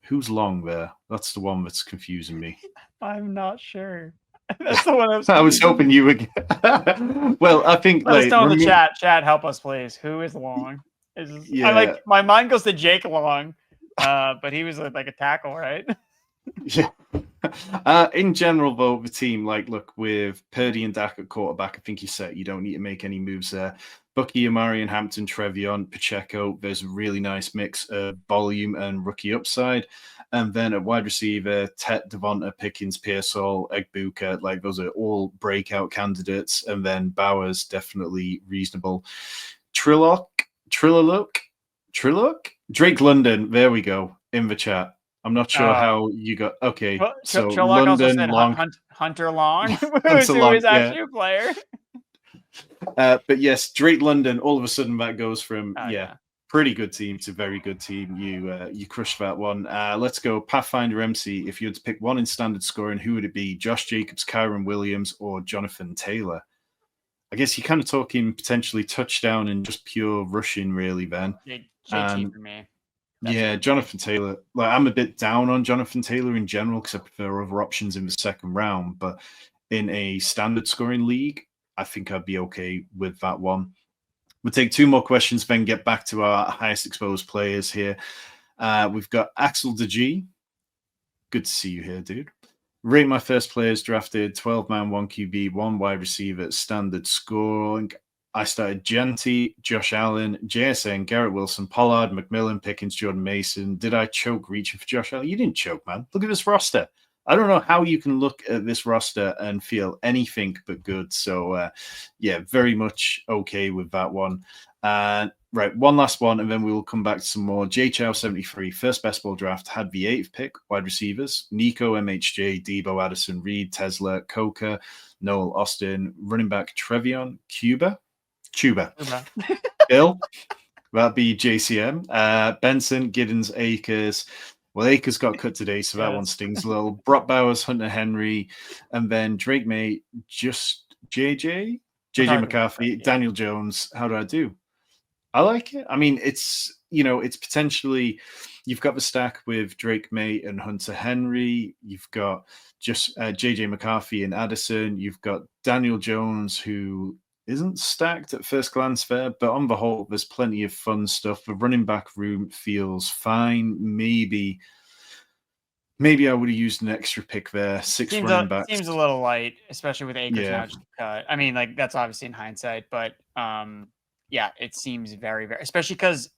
Who's Long there? That's the one that's confusing me. I'm not sure. That's the one I was hoping you would. Well, I think. Let us know in the chat. Chat, help us, please. Who is Long? My mind goes to Jake Long, but he was like a tackle, right? Yeah. In general, though, the team, look, with Purdy and Dak at quarterback, I think you're set. You don't need to make any moves there. Bucky, Amari, and Hampton, Trevion, Pacheco, there's a really nice mix of volume and rookie upside. And then at wide receiver, Tet, Devonta, Pickens, Pearsall, Egbuka, those are all breakout candidates. And then Bowers, definitely reasonable. Trillock? Drake London, there we go, in the chat. I'm not sure how you got. Okay, so Trillock London, also said Long. Hunter Long, who is actually a player. But yes, Drake London, all of a sudden that goes from pretty good team to very good team. You crushed that one. Let's go Pathfinder MC. If you had to pick one in standard scoring, who would it be? Josh Jacobs, Kyron Williams, or Jonathan Taylor? I guess you're kind of talking potentially touchdown and just pure rushing, really, then. JT for me. Yeah, Jonathan Taylor. Like, I'm a bit down on Jonathan Taylor in general because I prefer other options in the second round. But in a standard scoring league, I think I'd be okay with that one. We'll take two more questions, then get back to our highest exposed players here. We've got Axel DeG. Good to see you here, dude. Rate my first players drafted 12 man, 1 QB, 1 wide receiver, standard scoring. I started Genty, Josh Allen, JSN, Garrett Wilson, Pollard, McMillan, Pickens, Jordan Mason. Did I choke reaching for Josh Allen? You didn't choke, man. Look at this roster. I don't know how you can look at this roster and feel anything but good. So, yeah, very much okay with that one. Right, one last one, and then we will come back to some more. JChow73, first best ball draft, had the 8th pick, wide receivers, Nico, MHJ, Debo, Addison, Reed, Tesla, Coca, Noel, Austin, running back, Trevion, Cuba, Bill, that'd be JCM, Benson, Giddens, Akers. Well, Akers got cut today, so that one stings a little. Brock Bowers, Hunter Henry, and then Drake May, just JJ McCarthy, Daniel Jones. How do I do? I like it. I mean, it's potentially, you've got the stack with Drake May and Hunter Henry. You've got just JJ McCarthy and Addison. You've got Daniel Jones, who isn't stacked at first glance there, but on the whole, there's plenty of fun stuff. The running back room feels fine. Maybe I would have used an extra pick there. Running backs. Seems a little light, especially with Akers now just cut. I mean, like, that's obviously in hindsight, but yeah, it seems very, very, especially because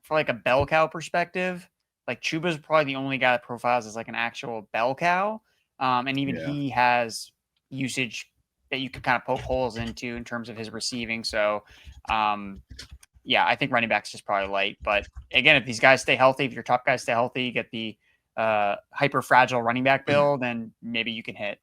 for like a bell cow perspective, like Chuba's probably the only guy that profiles as like an actual bell cow. And even he has usage that you could kind of poke holes into in terms of his receiving. So, yeah, I think running back's just probably light. But again, if these guys stay healthy, if your top guys stay healthy, you get the hyper fragile running back build, then maybe you can hit.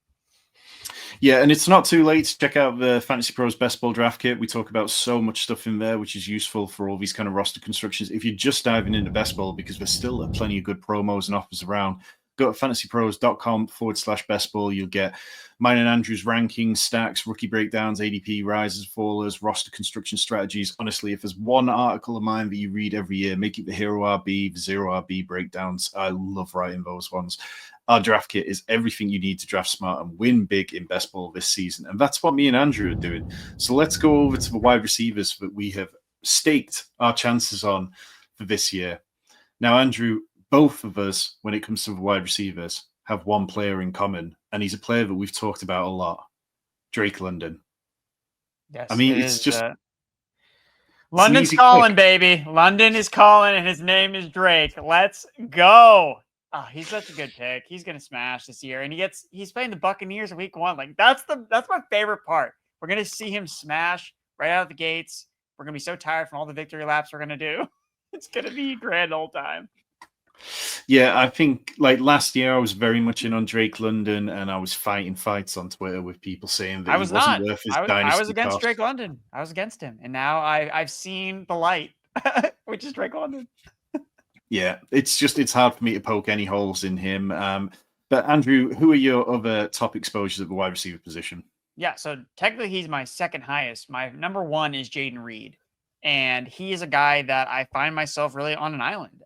Yeah, and it's not too late to check out the Fantasy Pros Best Ball Draft Kit. We talk about so much stuff in there, which is useful for all these kind of roster constructions. If you're just diving into Best Ball, because there's still plenty of good promos and offers around, go to fantasypros.com/best ball. You'll get mine and Andrew's rankings, stacks, rookie breakdowns, ADP, rises, fallers, roster construction strategies. Honestly, if there's one article of mine that you read every year, make it the Hero RB, the Zero RB breakdowns. I love writing those ones. Our draft kit is everything you need to draft smart and win big in best ball this season. And that's what me and Andrew are doing. So let's go over to the wide receivers that we have staked our chances on for this year. Now, Andrew, both of us, when it comes to the wide receivers, have one player in common, and he's a player that we've talked about a lot, Drake London. Yes, I mean, it's just... London's calling, baby. London is calling, and his name is Drake. Let's go. Oh, he's such a good pick. He's gonna smash this year, and he's playing the Buccaneers in week 1. Like, that's my favorite part. We're gonna see him smash right out of the gates. We're gonna be so tired from all the victory laps we're gonna do. It's gonna be a grand old time. Yeah, I think like last year I was very much in on Drake London, and I was fighting fights on Twitter with people saying that he wasn't worth his dynasty. I was against Drake London. I was against him, and now I've seen the light, which is Drake London. Yeah, it's hard for me to poke any holes in him. But Andrew, who are your other top exposures at the wide receiver position? Yeah, so technically he's my second highest. My number 1 is Jaden Reed, and he is a guy that I find myself really on an island.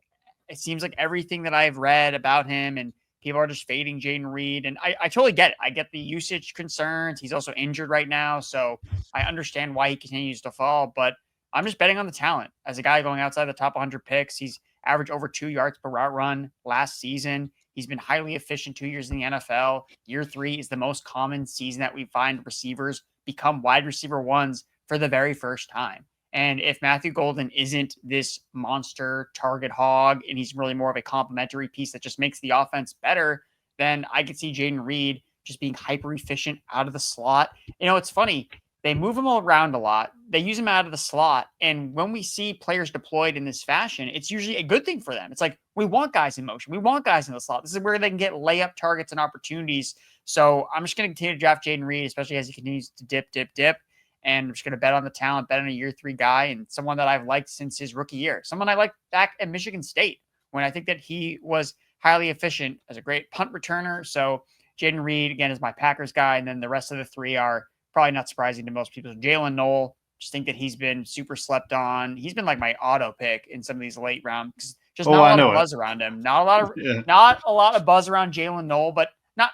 It seems like everything that I've read about him and people are just fading Jaden Reed. And I totally get it. I get the usage concerns. He's also injured right now. So I understand why he continues to fall, but I'm just betting on the talent. As a guy going outside the top 100 picks, he's averaged over 2 yards per route run last season. He's been highly efficient 2 years in the NFL. Year 3 is the most common season that we find receivers become wide receiver 1s for the very first time. And if Matthew Golden isn't this monster target hog and he's really more of a complementary piece that just makes the offense better, then I could see Jaden Reed just being hyper efficient out of the slot. You know, it's funny. They move him all around a lot. They use him out of the slot. And when we see players deployed in this fashion, it's usually a good thing for them. It's like, we want guys in motion. We want guys in the slot. This is where they can get layup targets and opportunities. So I'm just going to continue to draft Jaden Reed, especially as he continues to dip. And I'm just going to bet on the talent, bet on a year 3 guy, and someone that I've liked since his rookie year. Someone I liked back at Michigan State when I think that he was highly efficient as a great punt returner. So Jaden Reed, again, is my Packers guy. And then the rest of the 3 are probably not surprising to most people. Jalen Noel, just think that he's been super slept on. He's been like my auto pick in some of these late rounds Just not a I lot of know it. buzz around him. Not a lot of Yeah. not a lot of buzz around Jalen Noel, but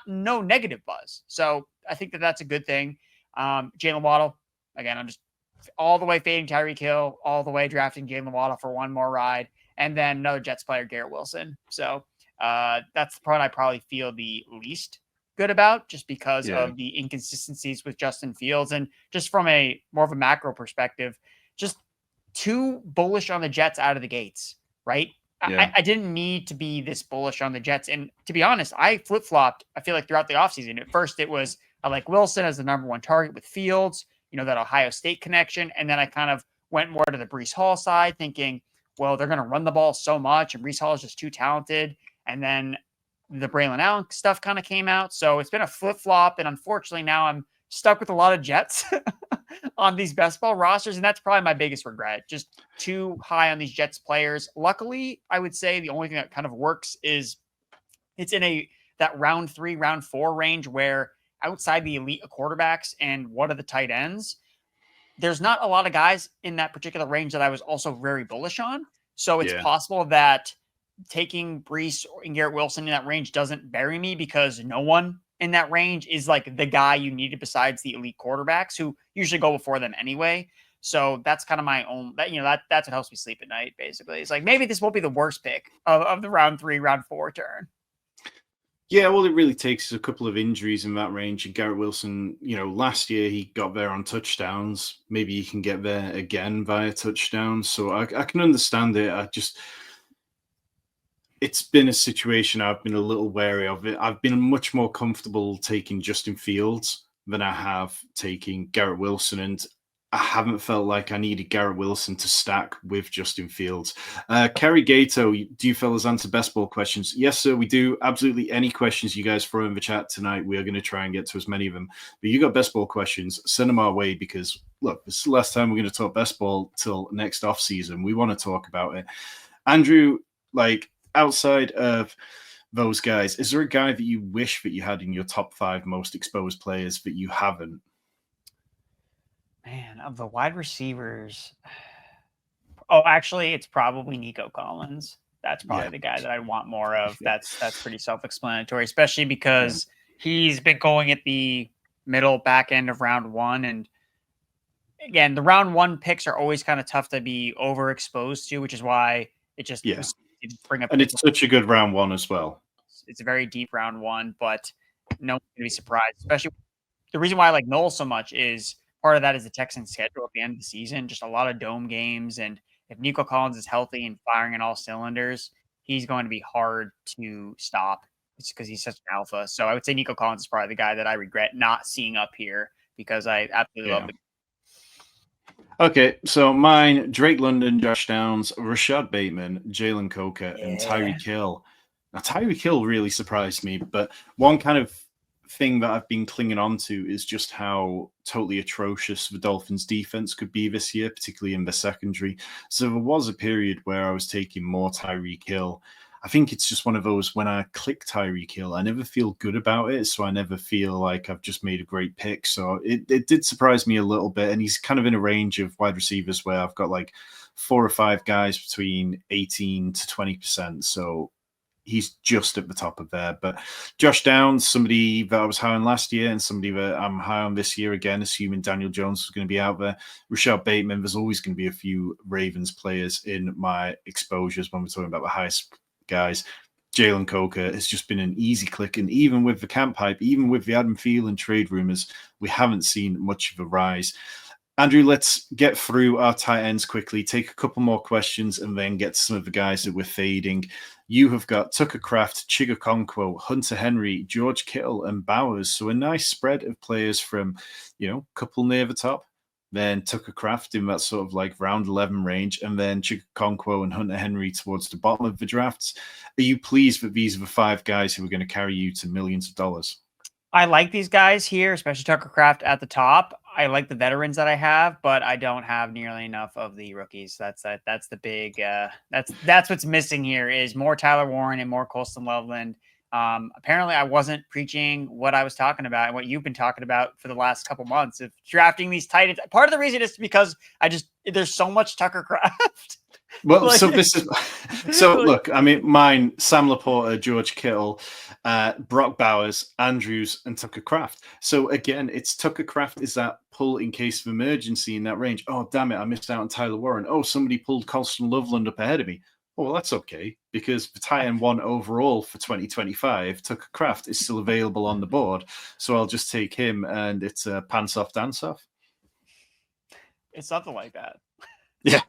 no negative buzz. So I think that's a good thing. Jalen Waddle, again, I'm just all the way fading Tyreek Hill, all the way drafting Jalen Waddle for one more ride, and then another Jets player, Garrett Wilson. So that's the part I probably feel the least good about, just because of the inconsistencies with Justin Fields, and just from a more of a macro perspective, just too bullish on the Jets out of the gates, right? Yeah. I didn't need to be this bullish on the Jets. And to be honest, I flip-flopped, I feel like, throughout the offseason. At first, it was I like Wilson as the number one target with Fields, that Ohio State connection. And then I kind of went more to the Breece Hall side, thinking, well, they're going to run the ball so much, and Breece Hall is just too talented. And then the Braylon Allen stuff kind of came out. So it's been a flip-flop. And unfortunately, now I'm stuck with a lot of Jets on these best ball rosters, and that's probably my biggest regret. Just too high on these Jets players. Luckily, I would say the only thing that kind of works is it's in that round 3, round 4 range, where outside the elite quarterbacks and one of the tight ends, there's not a lot of guys in that particular range that I was also very bullish on. So it's possible that taking Breece and Garrett Wilson in that range doesn't bury me, because no one in that range is like the guy you needed besides the elite quarterbacks, who usually go before them anyway. So that's kind of my own, that's what helps me sleep at night, basically. It's like, maybe this won't be the worst pick of the round 3, round 4 turn. Yeah, well, it really takes a couple of injuries in that range. And Garrett Wilson, last year he got there on touchdowns. Maybe he can get there again via touchdowns. So I can understand it. It's been a situation I've been a little wary of it. I've been much more comfortable taking Justin Fields than I have taking Garrett Wilson. And I haven't felt like I needed Garrett Wilson to stack with Justin Fields. Kerry Gato, do you fellas answer best ball questions? Yes, sir, we do. Absolutely any questions you guys throw in the chat tonight, we are going to try and get to as many of them. But you got best ball questions, send them our way, because, look, this is the last time we're going to talk best ball till next off season. We want to talk about it. Andrew, outside of those guys, is there a guy that you wish that you had in your top 5 most exposed players that you haven't? Man, of the wide receivers, actually, it's probably Nico Collins. That's probably the guy that I want more of. That's pretty self-explanatory, especially because he's been going at the middle back end of round 1. And again, the round 1 picks are always kind of tough to be overexposed to, which is why it just bring up. And it's such a good round 1 as well. It's a very deep round 1, but no one's gonna be surprised. Especially the reason why I like Noel so much is part of that is the Texans' schedule at the end of the season, just a lot of dome games. And if Nico Collins is healthy and firing on all cylinders, he's going to be hard to stop. It's because he's such an alpha. So I would say Nico Collins is probably the guy that I regret not seeing up here, because I absolutely love the. Okay, so mine: Drake London, Josh Downs, Rashad Bateman, Jalen Coker, and Tyreek Hill. Now, Tyreek Hill really surprised me, but one kind of thing that I've been clinging on to is just how totally atrocious the Dolphins defense could be this year, particularly in the secondary. So there was a period where I was taking more Tyreek Hill. I think it's just one of those, when I click Tyreek Hill, I never feel good about it. So I never feel like I've just made a great pick. So it did surprise me a little bit. And he's kind of in a range of wide receivers where I've got like 4 or 5 guys between 18 to 20%. So he's just at the top of there. But Josh Downs, somebody that I was high on last year and somebody that I'm high on this year again, assuming Daniel Jones is going to be out there. Rashad Bateman, there's always going to be a few Ravens players in my exposures when we're talking about the highest guys. Jalen Coker has just been an easy click. And even with the camp hype, even with the Adam Thielen trade rumors, we haven't seen much of a rise. Andrew, let's get through our tight ends quickly, take a couple more questions, and then get to some of the guys that we're fading. You have got Tucker Kraft, Chig Okonkwo, Hunter Henry, George Kittle, and Bowers. So a nice spread of players from, couple near the top. Then Tucker Kraft in that sort of like round 11 range, and then Chig Okonkwo and Hunter Henry towards the bottom of the drafts. Are you pleased that these are the 5 guys who are going to carry you to millions of dollars? I like these guys here, especially Tucker Kraft at the top. I like the veterans that I have, but I don't have nearly enough of the rookies. That's the big that's what's missing here, is more Tyler Warren and more Colston Loveland. Apparently I wasn't preaching what I was talking about and what you've been talking about for the last couple months of drafting these tight ends. Part of the reason is because there's so much Tucker Kraft Well, Like, so this is so like, look, I mean, mine, Sam Laporta, George Kittle, Brock Bowers, Andrews, and Tucker Kraft. So again, it's Tucker Kraft is that pull in case of emergency in that range. Oh, damn it, I missed out on Tyler Warren. Oh, somebody pulled Colston Loveland up ahead of me. Oh, well, that's okay, because the tight end one overall for 2025, Tucker Kraft is still available on the board. So I'll just take him, and it's a pants off, dance off. it's something like that. Yeah.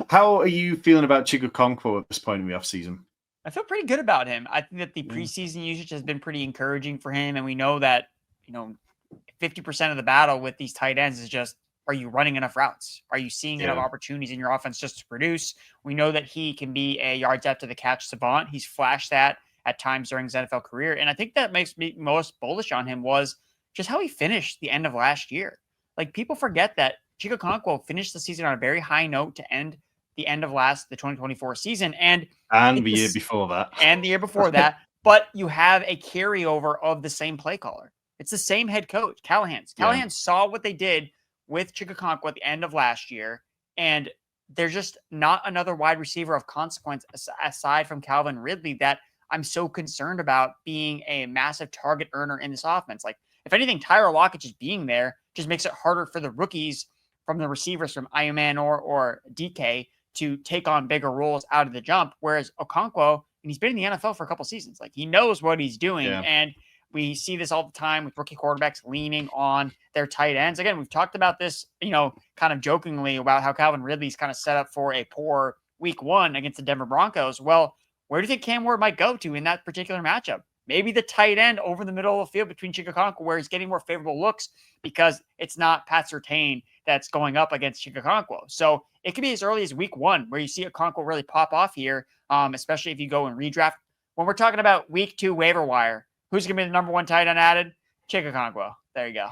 How are you feeling about Chig Okonkwo at this point in the offseason? I feel pretty good about him. I think that the preseason usage has been pretty encouraging for him, and we know that 50% of the battle with these tight ends is just, are you running enough routes? Are you seeing enough opportunities in your offense just to produce? We know that he can be a yards after the catch savant. He's flashed that at times during his NFL career, and I think that makes me most bullish on him was just how he finished the end of last year. Like, people forget that Chig Okonkwo finished the season on a very high note to end the end of the 2024 season, and the year before that. And the year before that. But you have a carryover of the same play caller. It's the same head coach, Callahan. Callahan saw what they did with Chig Okonkwo at the end of last year, and there's just not another wide receiver of consequence aside from Calvin Ridley that I'm so concerned about being a massive target earner in this offense. Like, if anything, Tyler Lockett just being there just makes it harder for the rookies from the receivers from Ayuman or DK to take on bigger roles out of the jump. Whereas Okonkwo, and he's been in the NFL for a couple seasons, like, he knows what he's doing. Yeah. And we see this all the time with rookie quarterbacks leaning on their tight ends. Again, we've talked about this, kind of jokingly about how Calvin Ridley's kind of set up for a poor week one against the Denver Broncos. Well, where do you think Cam Ward might go to in that particular matchup? Maybe the tight end over the middle of the field between Chig Okonkwo, where he's getting more favorable looks because it's not Pat Surtain that's going up against Chig Okonkwo. So it could be as early as week one where you see Okonkwo really pop off here, especially if you go and redraft. When we're talking about week 2 waiver wire, who's going to be the number one tight end added? Chig Okonkwo. There you go.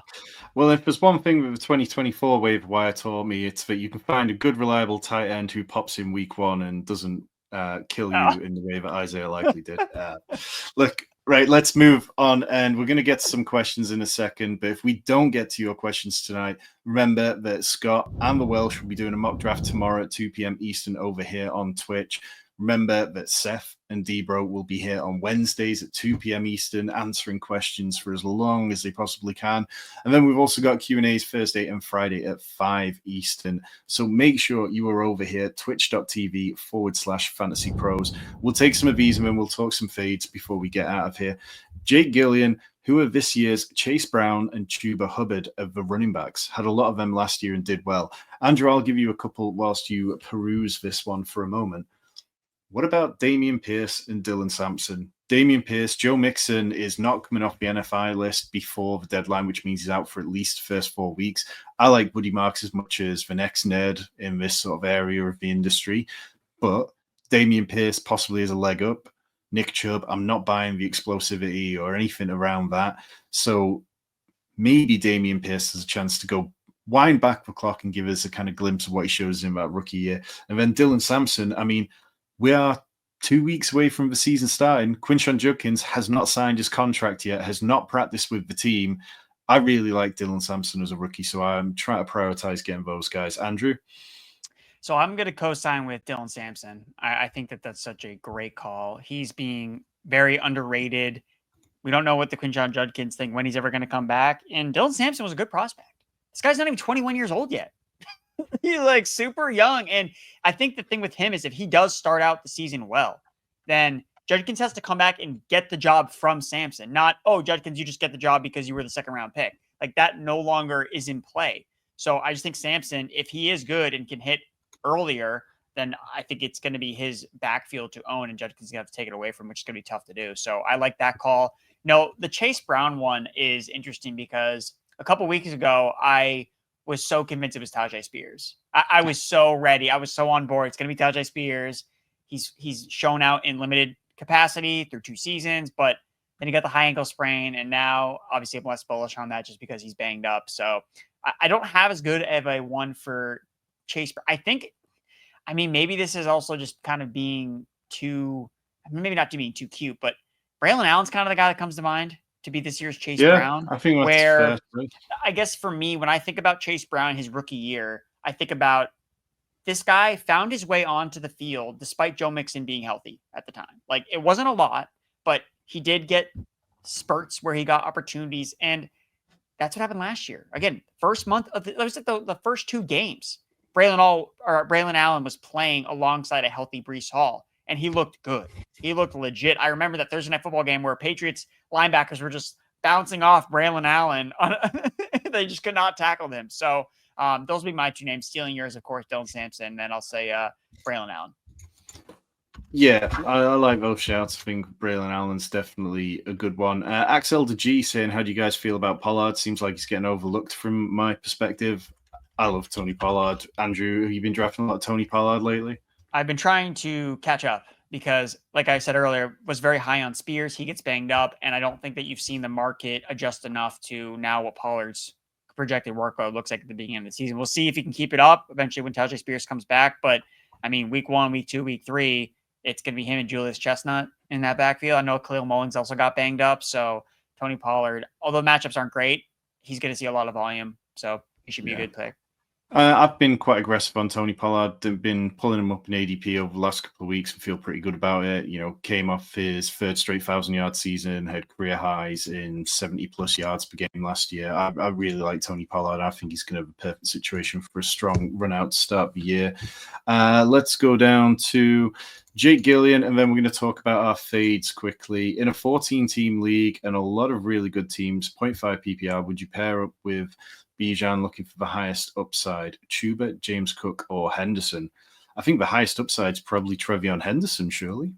Well, if there's one thing that the 2024 waiver wire taught me, it's that you can find a good, reliable tight end who pops in week one and doesn't kill you in the way that Isaiah likely did. Look, right, let's move on, and we're going to get to some questions in a second. But if we don't get to your questions tonight, remember that Scott and the Welsh will be doing a mock draft tomorrow at 2 p.m. Eastern over here on Twitch. Remember that Seth and Debro will be here on Wednesdays at 2 p.m. Eastern, answering questions for as long as they possibly can. And then we've also got Q&As Thursday and Friday at 5 Eastern. So make sure you are over here, twitch.tv/fantasy pros. We'll take some of these and then we'll talk some fades before we get out of here. Jake Gillian, who are this year's Chase Brown and Chuba Hubbard of the running backs? Had a lot of them last year and did well. Andrew, I'll give you a couple whilst you peruse this one for a moment. What about Damian Pierce and Dylan Sampson? Damian Pierce, Joe Mixon is not coming off the NFI list before the deadline, which means he's out for at least the first 4 weeks. I like Buddy Marks as much as the next nerd in this sort of area of the industry, but Damian Pierce possibly has a leg up. Nick Chubb, I'm not buying the explosivity or anything around that. So maybe Damian Pierce has a chance to go wind back the clock and give us a kind of glimpse of what he shows in that rookie year. And then Dylan Sampson, I mean, we are 2 weeks away from the season starting. Quinshon Judkins has not signed his contract yet, has not practiced with the team. I really like Dylan Sampson as a rookie, so I'm trying to prioritize getting those guys. Andrew? So I'm going to co-sign with Dylan Sampson. I think that that's such a great call. He's being very underrated. We don't know what the Quinshon Judkins thing, when he's ever going to come back. And Dylan Sampson was a good prospect. This guy's not even 21 years old yet. He's like super young. And I think the thing with him is if he does start out the season well, then Judkins has to come back and get the job from Sampson. Not, oh, Judkins, you just get the job because you were the second round pick. Like, that no longer is in play. So I just think Sampson, if he is good and can hit earlier, then I think it's going to be his backfield to own, and Judkins is going to have to take it away from him, which is going to be tough to do. So I like that call. No, the Chase Brown one is interesting because a couple weeks ago, I was so convinced it was Tajay Spears. I was so ready. I was so on board. It's going to be Tajay Spears. He's shown out in limited capacity through 2 seasons, but then he got the high ankle sprain, and now obviously I'm less bullish on that just because he's banged up. So I don't have as good of a one for Chase. I think, I mean, maybe this is also just kind of being too, maybe not to being too cute, but Braylon Allen's kind of the guy that comes to mind to be this year's Chase Brown. I think that's where fair. I guess for me, when I think about Chase Brown, his rookie year, I think about this guy found his way onto the field despite Joe Mixon being healthy at the time. Like, it wasn't a lot, but he did get spurts where he got opportunities. And that's what happened last year. Again, first month of it was like the first 2 games. Braylon Allen was playing alongside a healthy Breece Hall, and he looked good. He looked legit. I remember that Thursday Night Football game where Patriots linebackers were just bouncing off Braylon Allen. They just could not tackle him. So those would be my 2 names. Stealing yours, of course, Dylan Sampson. And then I'll say Braylon Allen. Yeah, I like those shouts. I think Braylon Allen's definitely a good one. Axel de G saying, how do you guys feel about Pollard? Seems like he's getting overlooked from my perspective. I love Tony Pollard. Andrew, have you been drafting a lot of Tony Pollard lately? I've been trying to catch up because, like I said earlier, was very high on Spears. He gets banged up, and I don't think that you've seen the market adjust enough to now what Pollard's projected workload looks like at the beginning of the season. We'll see if he can keep it up eventually when Tajay Spears comes back. But, I mean, week 1, week 2, week 3, it's going to be him and Julius Chestnut in that backfield. I know Khalil Mullins also got banged up. So Tony Pollard, although matchups aren't great, he's going to see a lot of volume. So he should be a good pick. I've been quite aggressive on Tony Pollard. I've been pulling him up in ADP over the last couple of weeks and feel pretty good about it. You know, came off his 3rd straight 1,000-yard season, had career highs in 70-plus yards per game last year. I really like Tony Pollard. I think he's going to have a perfect situation for a strong run-out to start the year. Let's go down to Jake Gillian, and then we're going to talk about our fades quickly. In a 14-team league and a lot of really good teams, 0.5 PPR, would you pair up with Bijan looking for the highest upside, Chuba, James Cook, or Henderson? I think the highest upside is probably Trevion Henderson, surely.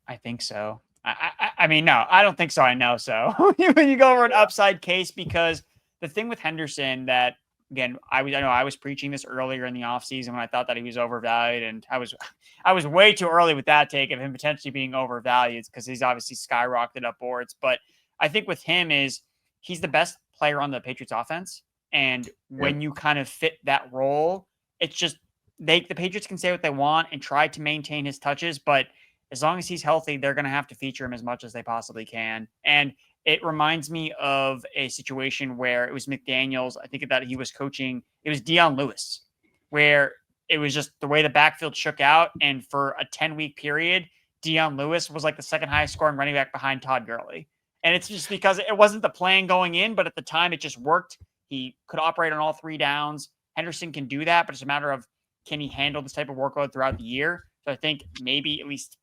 I think so. I mean, no, I don't think so. I know so. When you go over an upside case, because the thing with Henderson that, again, I know I was preaching this earlier in the offseason when I thought that he was overvalued, and I was way too early with that take of him potentially being overvalued because he's obviously skyrocketed up boards. But I think with him is he's the best player on the Patriots offense. And when you kind of fit that role, it's just the Patriots can say what they want and try to maintain his touches. But as long as he's healthy, they're going to have to feature him as much as they possibly can. And it reminds me of a situation where it was McDaniels. I think that he was coaching. It was Deion Lewis, where it was just the way the backfield shook out. And for a 10-week period, Deion Lewis was like the 2nd highest scoring running back behind Todd Gurley. And it's just because it wasn't the plan going in, but at the time it just worked. He could operate on all 3 downs. Henderson can do that, but it's a matter of can he handle this type of workload throughout the year? So I think maybe at least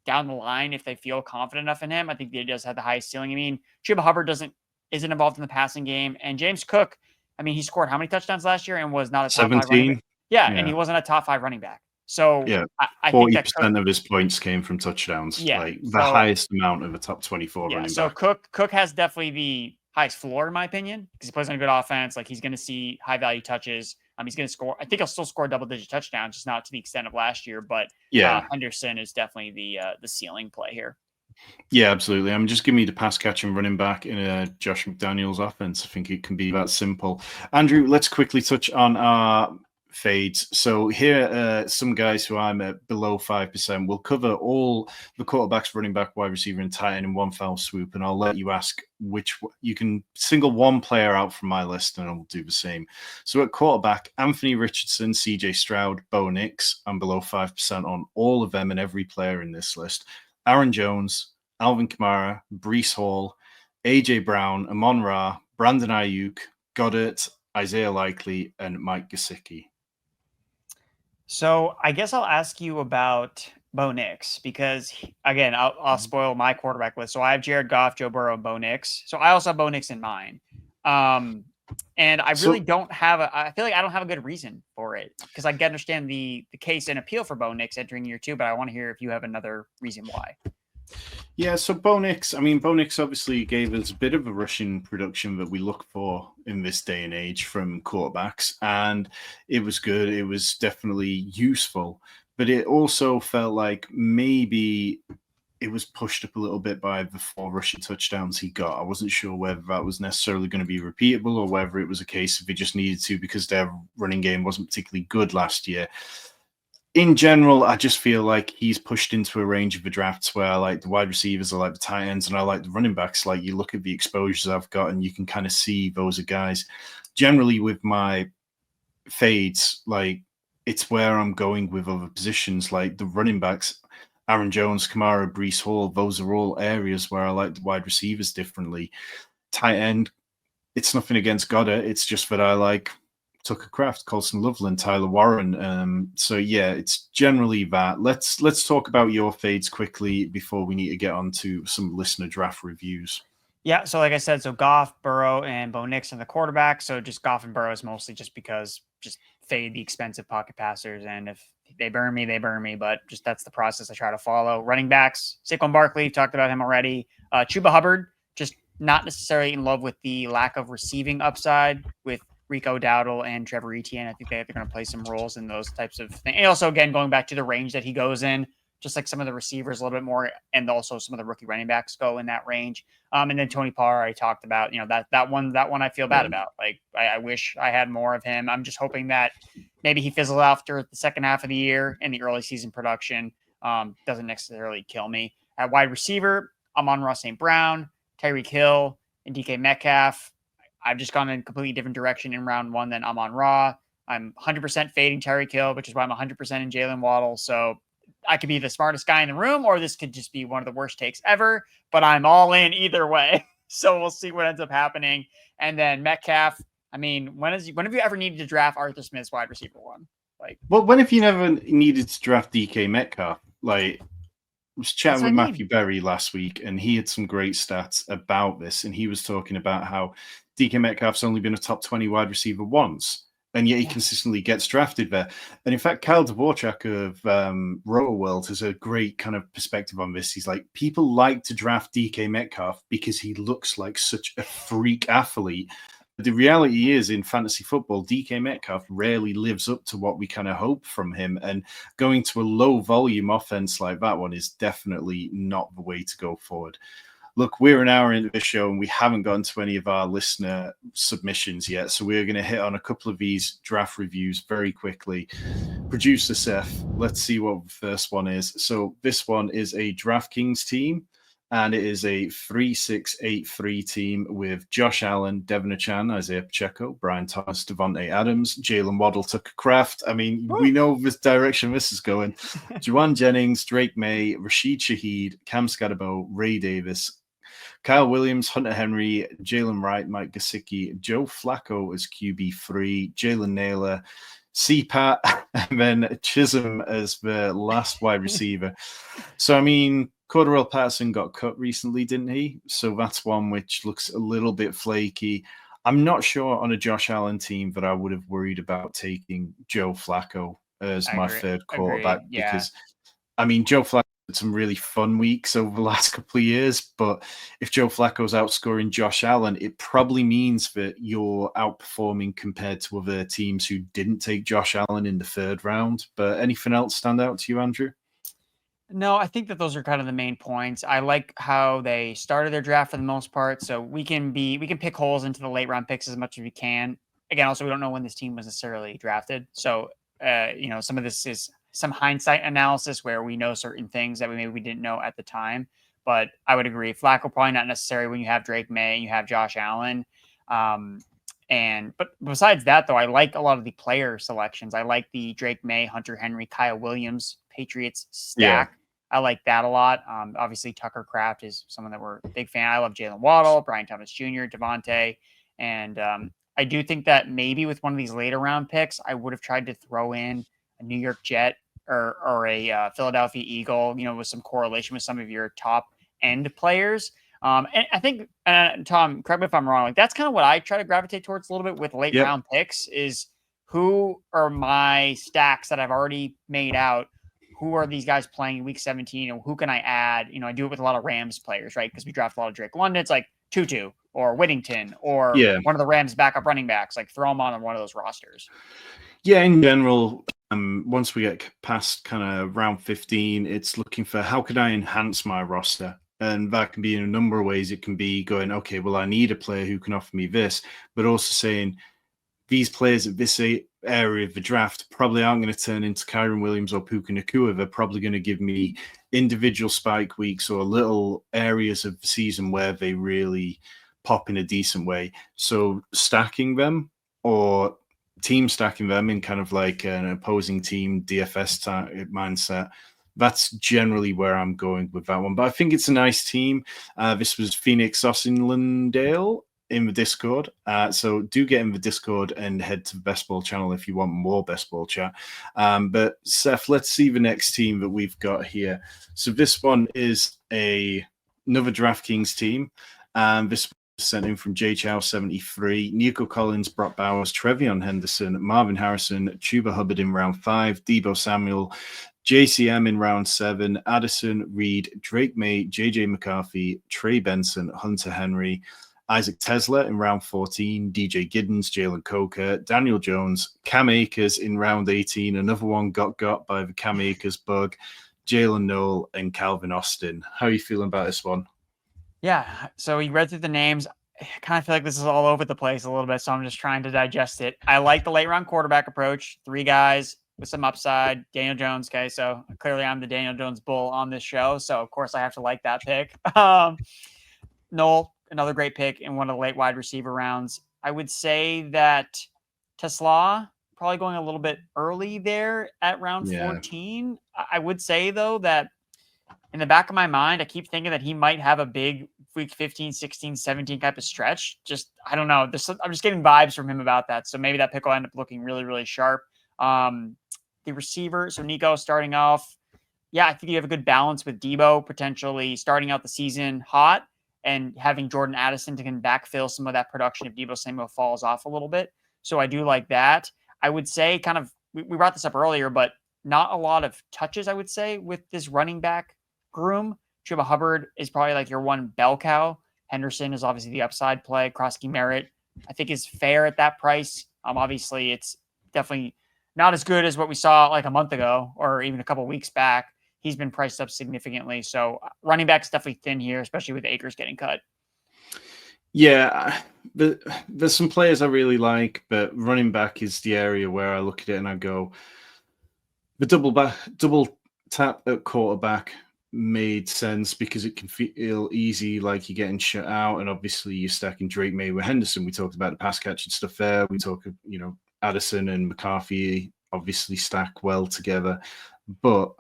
down the line, if they feel confident enough in him, I think he does have the highest ceiling. I mean, Chuba Hubbard isn't involved in the passing game. And James Cook, I mean, he scored how many touchdowns last year and was not a top 5 running back? Yeah, and he wasn't a top 5 running back. So I think 40% of his points came from touchdowns. Yeah, like the highest amount of a top 24 running back. So Cook has definitely the highest floor, in my opinion, because he plays on a good offense. Like, he's going to see high value touches. He's going to score. I think he'll still score double-digit touchdowns, just not to the extent of last year. But Henderson is definitely the ceiling play here. Yeah, absolutely. Just give me the pass catching running back in a Josh McDaniels offense. I think it can be that simple. Andrew, let's quickly touch on our fades. So here some guys who I'm at below 5%. We'll cover all the quarterbacks, running back, wide receiver, and tight end in one foul swoop, and I'll let you ask which you can single one player out from my list, and I'll do the same. So at quarterback, Anthony Richardson, CJ Stroud, Bo Nix. I'm below 5% on all of them and every player in this list. Aaron Jones, Alvin Kamara, Breece Hall, AJ Brown, Amon Ra, Brandon Ayuk, Goddard, Isaiah Likely, and Mike Gesicki. So I guess I'll ask you about Bo Nix because, again, I'll spoil my quarterback list. So I have Jared Goff, Joe Burrow, and Bo Nix. So I also have Bo Nix in mine. And I really don't have I feel like I don't have a good reason for it because I can understand the case and appeal for Bo Nix entering year 2, but I want to hear if you have another reason why. Yeah, so Bo Nix obviously gave us a bit of a rushing production that we look for in this day and age from quarterbacks, and it was good. It was definitely useful, but it also felt like maybe it was pushed up a little bit by the 4 rushing touchdowns he got. I wasn't sure whether that was necessarily going to be repeatable or whether it was a case of they just needed to because their running game wasn't particularly good last year. In general, I just feel like he's pushed into a range of the drafts where I like the wide receivers, I like the tight ends, and I like the running backs. Like, you look at the exposures I've got, and you can kind of see those are guys. Generally, with my fades, like, it's where I'm going with other positions, like the running backs, Aaron Jones, Kamara, Brees Hall. Those are all areas where I like the wide receivers differently. Tight end, it's nothing against Goddard. It's just that I like Tucker Kraft, Colson Loveland, Tyler Warren. So yeah, it's generally that. Let's talk about your fades quickly before we need to get on to some listener draft reviews. Yeah, so like I said, so Goff, Burrow, and Bo Nix are the quarterback. So just Goff and Burrow is mostly just because just fade the expensive pocket passers, and if they burn me, they burn me. But just that's the process I try to follow. Running backs, Saquon Barkley, talked about him already. Chuba Hubbard, just not necessarily in love with the lack of receiving upside with Rico Dowdle and Trevor Etienne. I think they're going to play some roles in those types of things. And also, again, going back to the range that he goes in, just like some of the receivers a little bit more, and also some of the rookie running backs go in that range. And then Tony Pollard, I talked about, that one I feel bad about. Like, I wish I had more of him. I'm just hoping that maybe he fizzles after the second half of the year and the early season production doesn't necessarily kill me. At wide receiver, Amon-Ra St. Brown, Tyreek Hill, and DK Metcalf. I've just gone in a completely different direction in round one than Amon-Ra. I'm 100% fading Tyreek Hill, which is why I'm 100% in Jalen Waddle. So I could be the smartest guy in the room, or this could just be one of the worst takes ever, but I'm all in either way. So we'll see what ends up happening. And then Metcalf, I mean, when have you ever needed to draft Arthur Smith's wide receiver one? Well, when have you never needed to draft DK Metcalf? Like, I was chatting with Matthew Berry last week, and he had some great stats about this, and he was talking about how DK Metcalf's only been a top 20 wide receiver once, and yet he consistently gets drafted there. And in fact, Kyle Dvorak of Roto World has a great kind of perspective on this. He's like, people like to draft DK Metcalf because he looks like such a freak athlete. The reality is, in fantasy football, DK Metcalf rarely lives up to what we kind of hope from him. And going to a low volume offense like that one is definitely not the way to go forward. Look, we're an hour into the show and we haven't gotten to any of our listener submissions yet. So we're going to hit on a couple of these draft reviews very quickly. Producer Seth, let's see what the first one is. So this one is a DraftKings team, and it is a 3-6-8-3 team with Josh Allen, Devin Achan, Isaiah Pacheco, Brian Thomas, Devontae Adams, Jalen Waddle, Tucker Kraft. I mean, we know this direction this is going. Juwan Jennings, Drake May, Rashid Shaheed, Cam Scadabo, Ray Davis, Kyle Williams, Hunter Henry, Jalen Wright, Mike Gesicki, Joe Flacco as QB3, Jalen Naylor, CPAT, and then Chisholm as the last wide receiver. So, I mean, Cordarrelle Patterson got cut recently, didn't he? So that's one which looks a little bit flaky. I'm not sure on a Josh Allen team that I would have worried about taking Joe Flacco as my third quarterback because, I mean, Joe Flacco had some really fun weeks over the last couple of years, but if Joe Flacco's outscoring Josh Allen, it probably means that you're outperforming compared to other teams who didn't take Josh Allen in the third round. But anything else stand out to you, Andrew? No, I think that those are kind of the main points. I like how they started their draft for the most part. So we can pick holes into the late round picks as much as we can. Again, also we don't know when this team was necessarily drafted. So some of this is some hindsight analysis where we know certain things that we didn't know at the time. But I would agree, Flacco probably not necessary when you have Drake May and you have Josh Allen. But besides that, though, I like a lot of the player selections. I like the Drake May, Hunter Henry, Kyle Williams, Patriots stack. Yeah. I like that a lot. Obviously, Tucker Kraft is someone that we're a big fan. I love Jalen Waddle, Brian Thomas Jr., Devontae. And I do think that maybe with one of these later round picks, I would have tried to throw in a New York Jet or a Philadelphia Eagle, with some correlation with some of your top end players. And I think, Tom, correct me if I'm wrong, like that's kind of what I try to gravitate towards a little bit with late round picks is who are my stacks that I've already made out. Who are these guys playing in week 17 and who can I add? I do it with a lot of Rams players, right? Because we draft a lot of Drake London. It's like Tutu or Whittington or one of the Rams backup running backs, like throw them on one of those rosters. Yeah, in general, once we get past kind of round 15, it's looking for how can I enhance my roster? And that can be in a number of ways. It can be going, okay, well, I need a player who can offer me this, but also saying these players at this area of the draft probably aren't going to turn into Kyren Williams or Puka Nacua. They're probably going to give me individual spike weeks or little areas of the season where they really pop in a decent way. So stacking them or team stacking them in kind of like an opposing team DFS mindset. That's generally where I'm going with that one. But I think it's a nice team. This was Phoenix Ossinglandale in the Discord. So do get in the Discord and head to the Best Ball channel if you want more Best Ball chat. But Seth, let's see the next team that we've got here. So this one is another DraftKings team. This was sent in from JChow73. Nico Collins, Brock Bowers, Trevion Henderson, Marvin Harrison, Chuba Hubbard in round 5, Deebo Samuel, JCM in round 7, Addison, Reed, Drake May, JJ McCarthy, Trey Benson, Hunter Henry, Isaac Tesla in round 14, DJ Giddens, Jalen Coker, Daniel Jones, Cam Akers in round 18, another one got by the Cam Akers bug, Jalen Noel, and Calvin Austin. How are you feeling about this one? Yeah, so you read through the names. I kind of feel like this is all over the place a little bit, so I'm just trying to digest it. I like the late round quarterback approach. 3 guys with some upside. Daniel Jones, okay, so clearly I'm the Daniel Jones bull on this show, so of course I have to like that pick. Noel, another great pick in one of the late wide receiver rounds. I would say that Tesla probably going a little bit early there at round 14. I would say, though, that in the back of my mind, I keep thinking that he might have a big week 15, 16, 17 type of stretch. Just, I don't know. I'm just getting vibes from him about that. So maybe that pick will end up looking really, really sharp. The receiver, so Nico starting off. Yeah, I think you have a good balance with Deebo potentially starting out the season hot and having Jordan Addison to can backfill some of that production if Deebo Samuel falls off a little bit. So I do like that. I would say kind of, we brought this up earlier, but not a lot of touches, I would say, with this running back groom. Chuba Hubbard is probably like your one bell cow. Henderson is obviously the upside play. Krosky Merritt, I think, is fair at that price. Obviously, it's definitely not as good as what we saw like a month ago or even a couple weeks back. He's been priced up significantly. So running back's definitely thin here, especially with Akers getting cut. Yeah, but there's some players I really like, but running back is the area where I look at it and I go, the double tap at quarterback made sense because it can feel easy, like you're getting shut out, and obviously you're stacking Drake May with Henderson. We talked about the pass catching stuff there. We talk, Addison and McCarthy obviously stack well together, but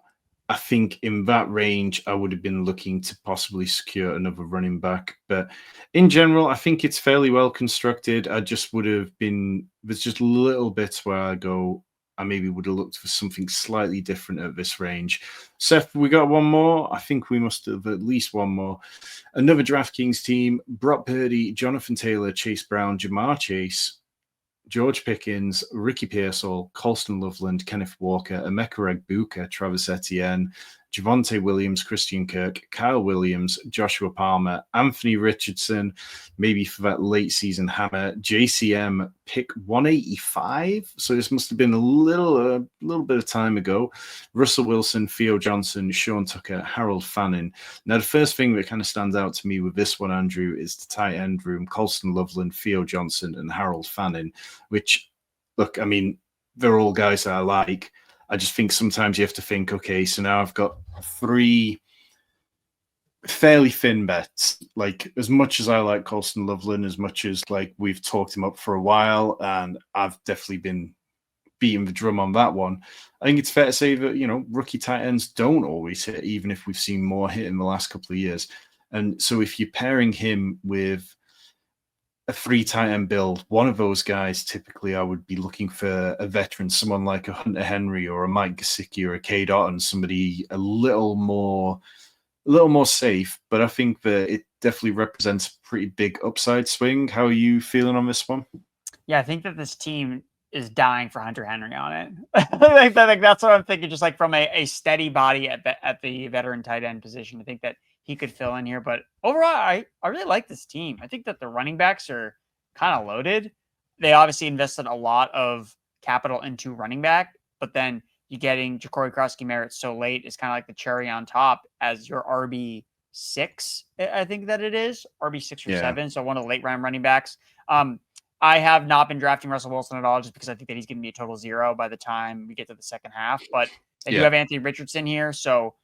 I think in that range, I would have been looking to possibly secure another running back. But in general, I think it's fairly well constructed. I just would have been, there's just little bits where I go, I maybe would have looked for something slightly different at this range. Seth, we got one more. I think we must have at least one more. Another DraftKings team, Brock Purdy, Jonathan Taylor, Chase Brown, Jamar Chase, George Pickens, Ricky Pearsall, Colston Loveland, Kenneth Walker, Emeka Egbuka, Travis Etienne, Javonte Williams, Christian Kirk, Kyle Williams, Joshua Palmer, Anthony Richardson, maybe for that late season hammer, JCM pick 185. So this must have been a little bit of time ago. Russell Wilson, Theo Johnson, Sean Tucker, Harold Fannin. Now, the first thing that kind of stands out to me with this one, Andrew, is the tight end room, Colston Loveland, Theo Johnson, and Harold Fannin, which, look, I mean, they're all guys that I like. I just think sometimes you have to think, okay, so now I've got 3 fairly thin bets. Like, as much as I like Colston Loveland, as much as like we've talked him up for a while, and I've definitely been beating the drum on that one, I think it's fair to say that, rookie tight ends don't always hit, even if we've seen more hit in the last couple of years. And so if you're pairing him with a 3 tight end build, one of those guys, typically I would be looking for a veteran, someone like a Hunter Henry or a Mike Gesicki or a Cade Otton, somebody a little more safe. But I think that it definitely represents a pretty big upside swing. How are you feeling on this one? Yeah, I think that this team is dying for Hunter Henry on it. I think that's what I'm thinking, just like from a steady body at the veteran tight end position. I think that he could fill in here. But overall, I really like this team. I think that the running backs are kind of loaded. They obviously invested a lot of capital into running back, but then you getting Jakobi Krosky Merritt so late is kind of like the cherry on top as your RB6. I think that it is RB6 or 7. So one of the late round running backs. I have not been drafting Russell Wilson at all just because I think that he's going to be a total 0 by the time we get to the second half. But they do have Anthony Richardson here. So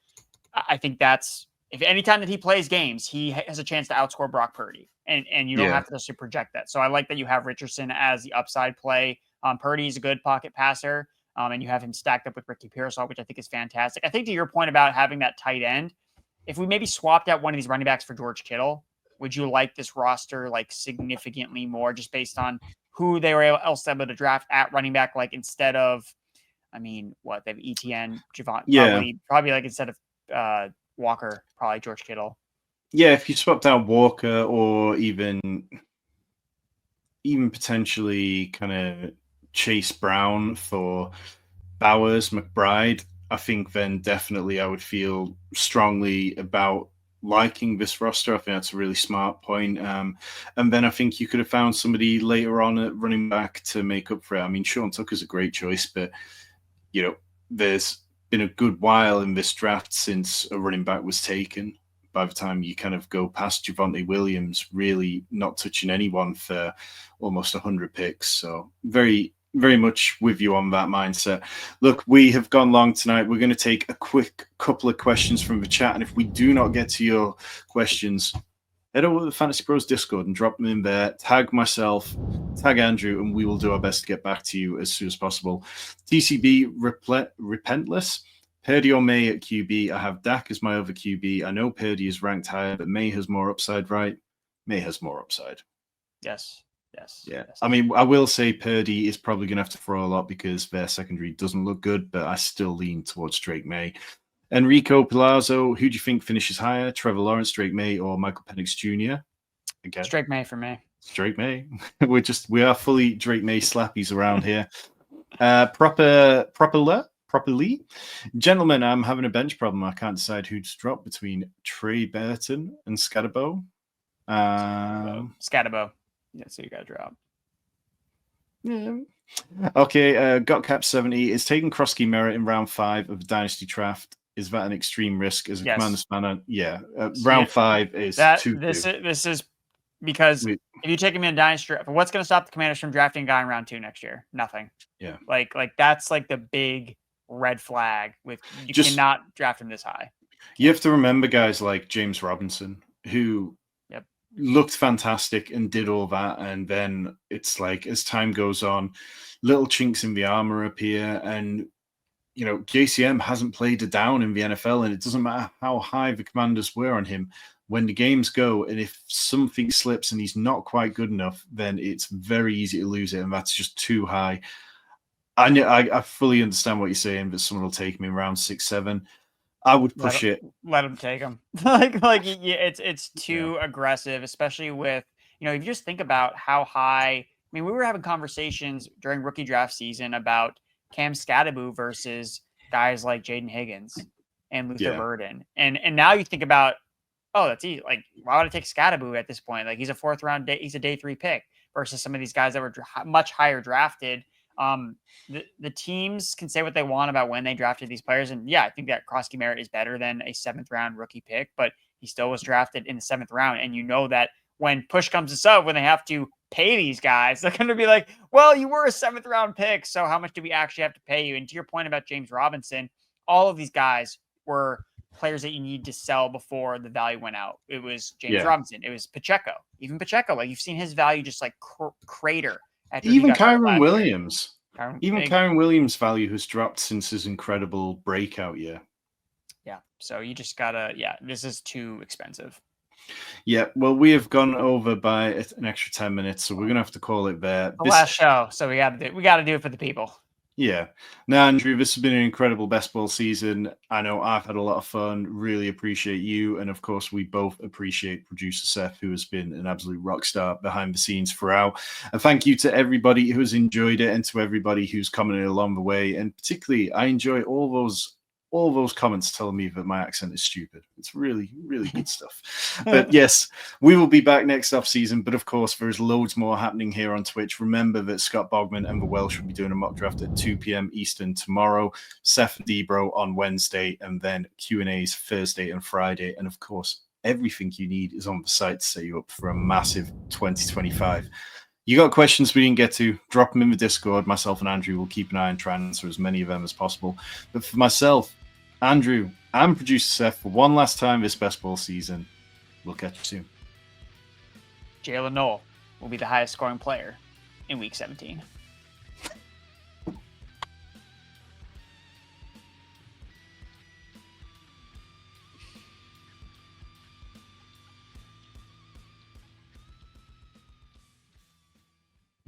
I think that's, if any time that he plays games, he has a chance to outscore Brock Purdy. And you don't have to necessarily project that. So I like that you have Richardson as the upside play Purdy's a good pocket passer, and you have him stacked up with Ricky Pearsall, which I think is fantastic. I think to your point about having that tight end, if we maybe swapped out one of these running backs for George Kittle, would you like this roster like significantly more just based on who they were able to draft at running back? Like instead of, I mean, what they have ETN, Javon, probably like instead of Walker, probably George Kittle. Yeah, if you swapped out Walker or even potentially kind of Chase Brown for Bowers, McBride, I think then definitely I would feel strongly about liking this roster. I think that's a really smart point. And then I think you could have found somebody later on at running back to make up for it. I mean, Sean Tucker's a great choice, but, you know, there's been a good while in this draft since a running back was taken. By the time you kind of go past Javonte Williams, really not touching anyone for almost 100 picks. So very, very much with you on that mindset. Look, we have gone long tonight. We're going to take a quick couple of questions from the chat. And if we do not get to your questions, head over to the Fantasy Pros Discord and drop them in there. Tag myself, tag Andrew, and we will do our best to get back to you as soon as possible. TCB Repentless. Purdy or May at QB. I have Dak as my other QB. I know Purdy is ranked higher, but May has more upside, right? May has more upside. Yes. Yeah. I mean, I will say Purdy is probably going to have to throw a lot because their secondary doesn't look good, but I still lean towards Drake May. Enrico Palazzo, who do you think finishes higher? Trevor Lawrence, Drake May, or Michael Penix Jr.? Again, it's Drake May for me. It's Drake May. We are fully Drake May slappies around here. Properly. Gentlemen, I'm having a bench problem. I can't decide who to drop between Trey Burton and Scatterbo. Scatterbo. Yeah, so you got to drop. Yeah. Okay, got cap 70. Is taking Krosky Merritt in round 5 of the Dynasty Draft. Is that an extreme risk as a Commanders fan? Yeah. Round 5 is too This is because if you take him in a Dynasty Draft, what's going to stop the Commanders from drafting a guy in round 2 next year? Nothing. Yeah. Like that's like the big red flag with you cannot draft him this high. You have to remember guys like James Robinson who looked fantastic and did all that, and then it's like as time goes on, little chinks in the armor appear, and you know JCM hasn't played a down in the NFL, and it doesn't matter how high the Commanders were on him. When the games go, and if something slips and he's not quite good enough, then it's very easy to lose it, and that's just too high. I fully understand what you're saying, but someone will take me in round 6, 7. I would push it. Let him take him. It's too aggressive, especially with, if you just think about how high. I mean, we were having conversations during rookie draft season about Cam Scatterbo versus guys like Jaden Higgins and Luther Burden, and now you think about, that's easy. Like, why would I take Scatterbo at this point? Like, he's a 4th round he's a day 3 pick versus some of these guys that were much higher drafted. The teams can say what they want about when they drafted these players. And I think that Krosky Merritt is better than a 7th round rookie pick, but he still was drafted in the 7th round. And you know that when push comes to shove, when they have to pay these guys, they're going to be like, well, you were a 7th round pick, so how much do we actually have to pay you? And to your point about James Robinson, all of these guys were players that you need to sell before the value went out. It was James Robinson. It was Pacheco. Even Pacheco, like you've seen his value just like crater. Even Kyron Williams. Kyron Williams' value has dropped since his incredible breakout year. Yeah. So you just gotta, this is too expensive. Yeah. Well, we have gone over by an extra 10 minutes, so we're gonna have to call it there. Last show, so we gotta do it for the people. Yeah. Now, Andrew, this has been an incredible best ball season. I know I've had a lot of fun. Really appreciate you. And of course, we both appreciate producer Seth, who has been an absolute rock star behind the scenes throughout. And thank you to everybody who has enjoyed it and to everybody who's commented along the way. And particularly, I enjoy all those comments telling me that my accent is stupid. It's really, really good stuff. But yes, we will be back next off season. But of course, there's loads more happening here on Twitch. Remember that Scott Bogman and the Welsh will be doing a mock draft at 2 p.m. Eastern tomorrow, Seth and Debro on Wednesday, and then Q&As Thursday and Friday. And of course, everything you need is on the site to set you up for a massive 2025. You got questions we didn't get to, drop them in the Discord. Myself and Andrew will keep an eye on trying to answer as many of them as possible. But for myself, Andrew, and producer Seth, for one last time this best ball season, we'll catch you soon. Jalen Noel will be the highest scoring player in Week 17.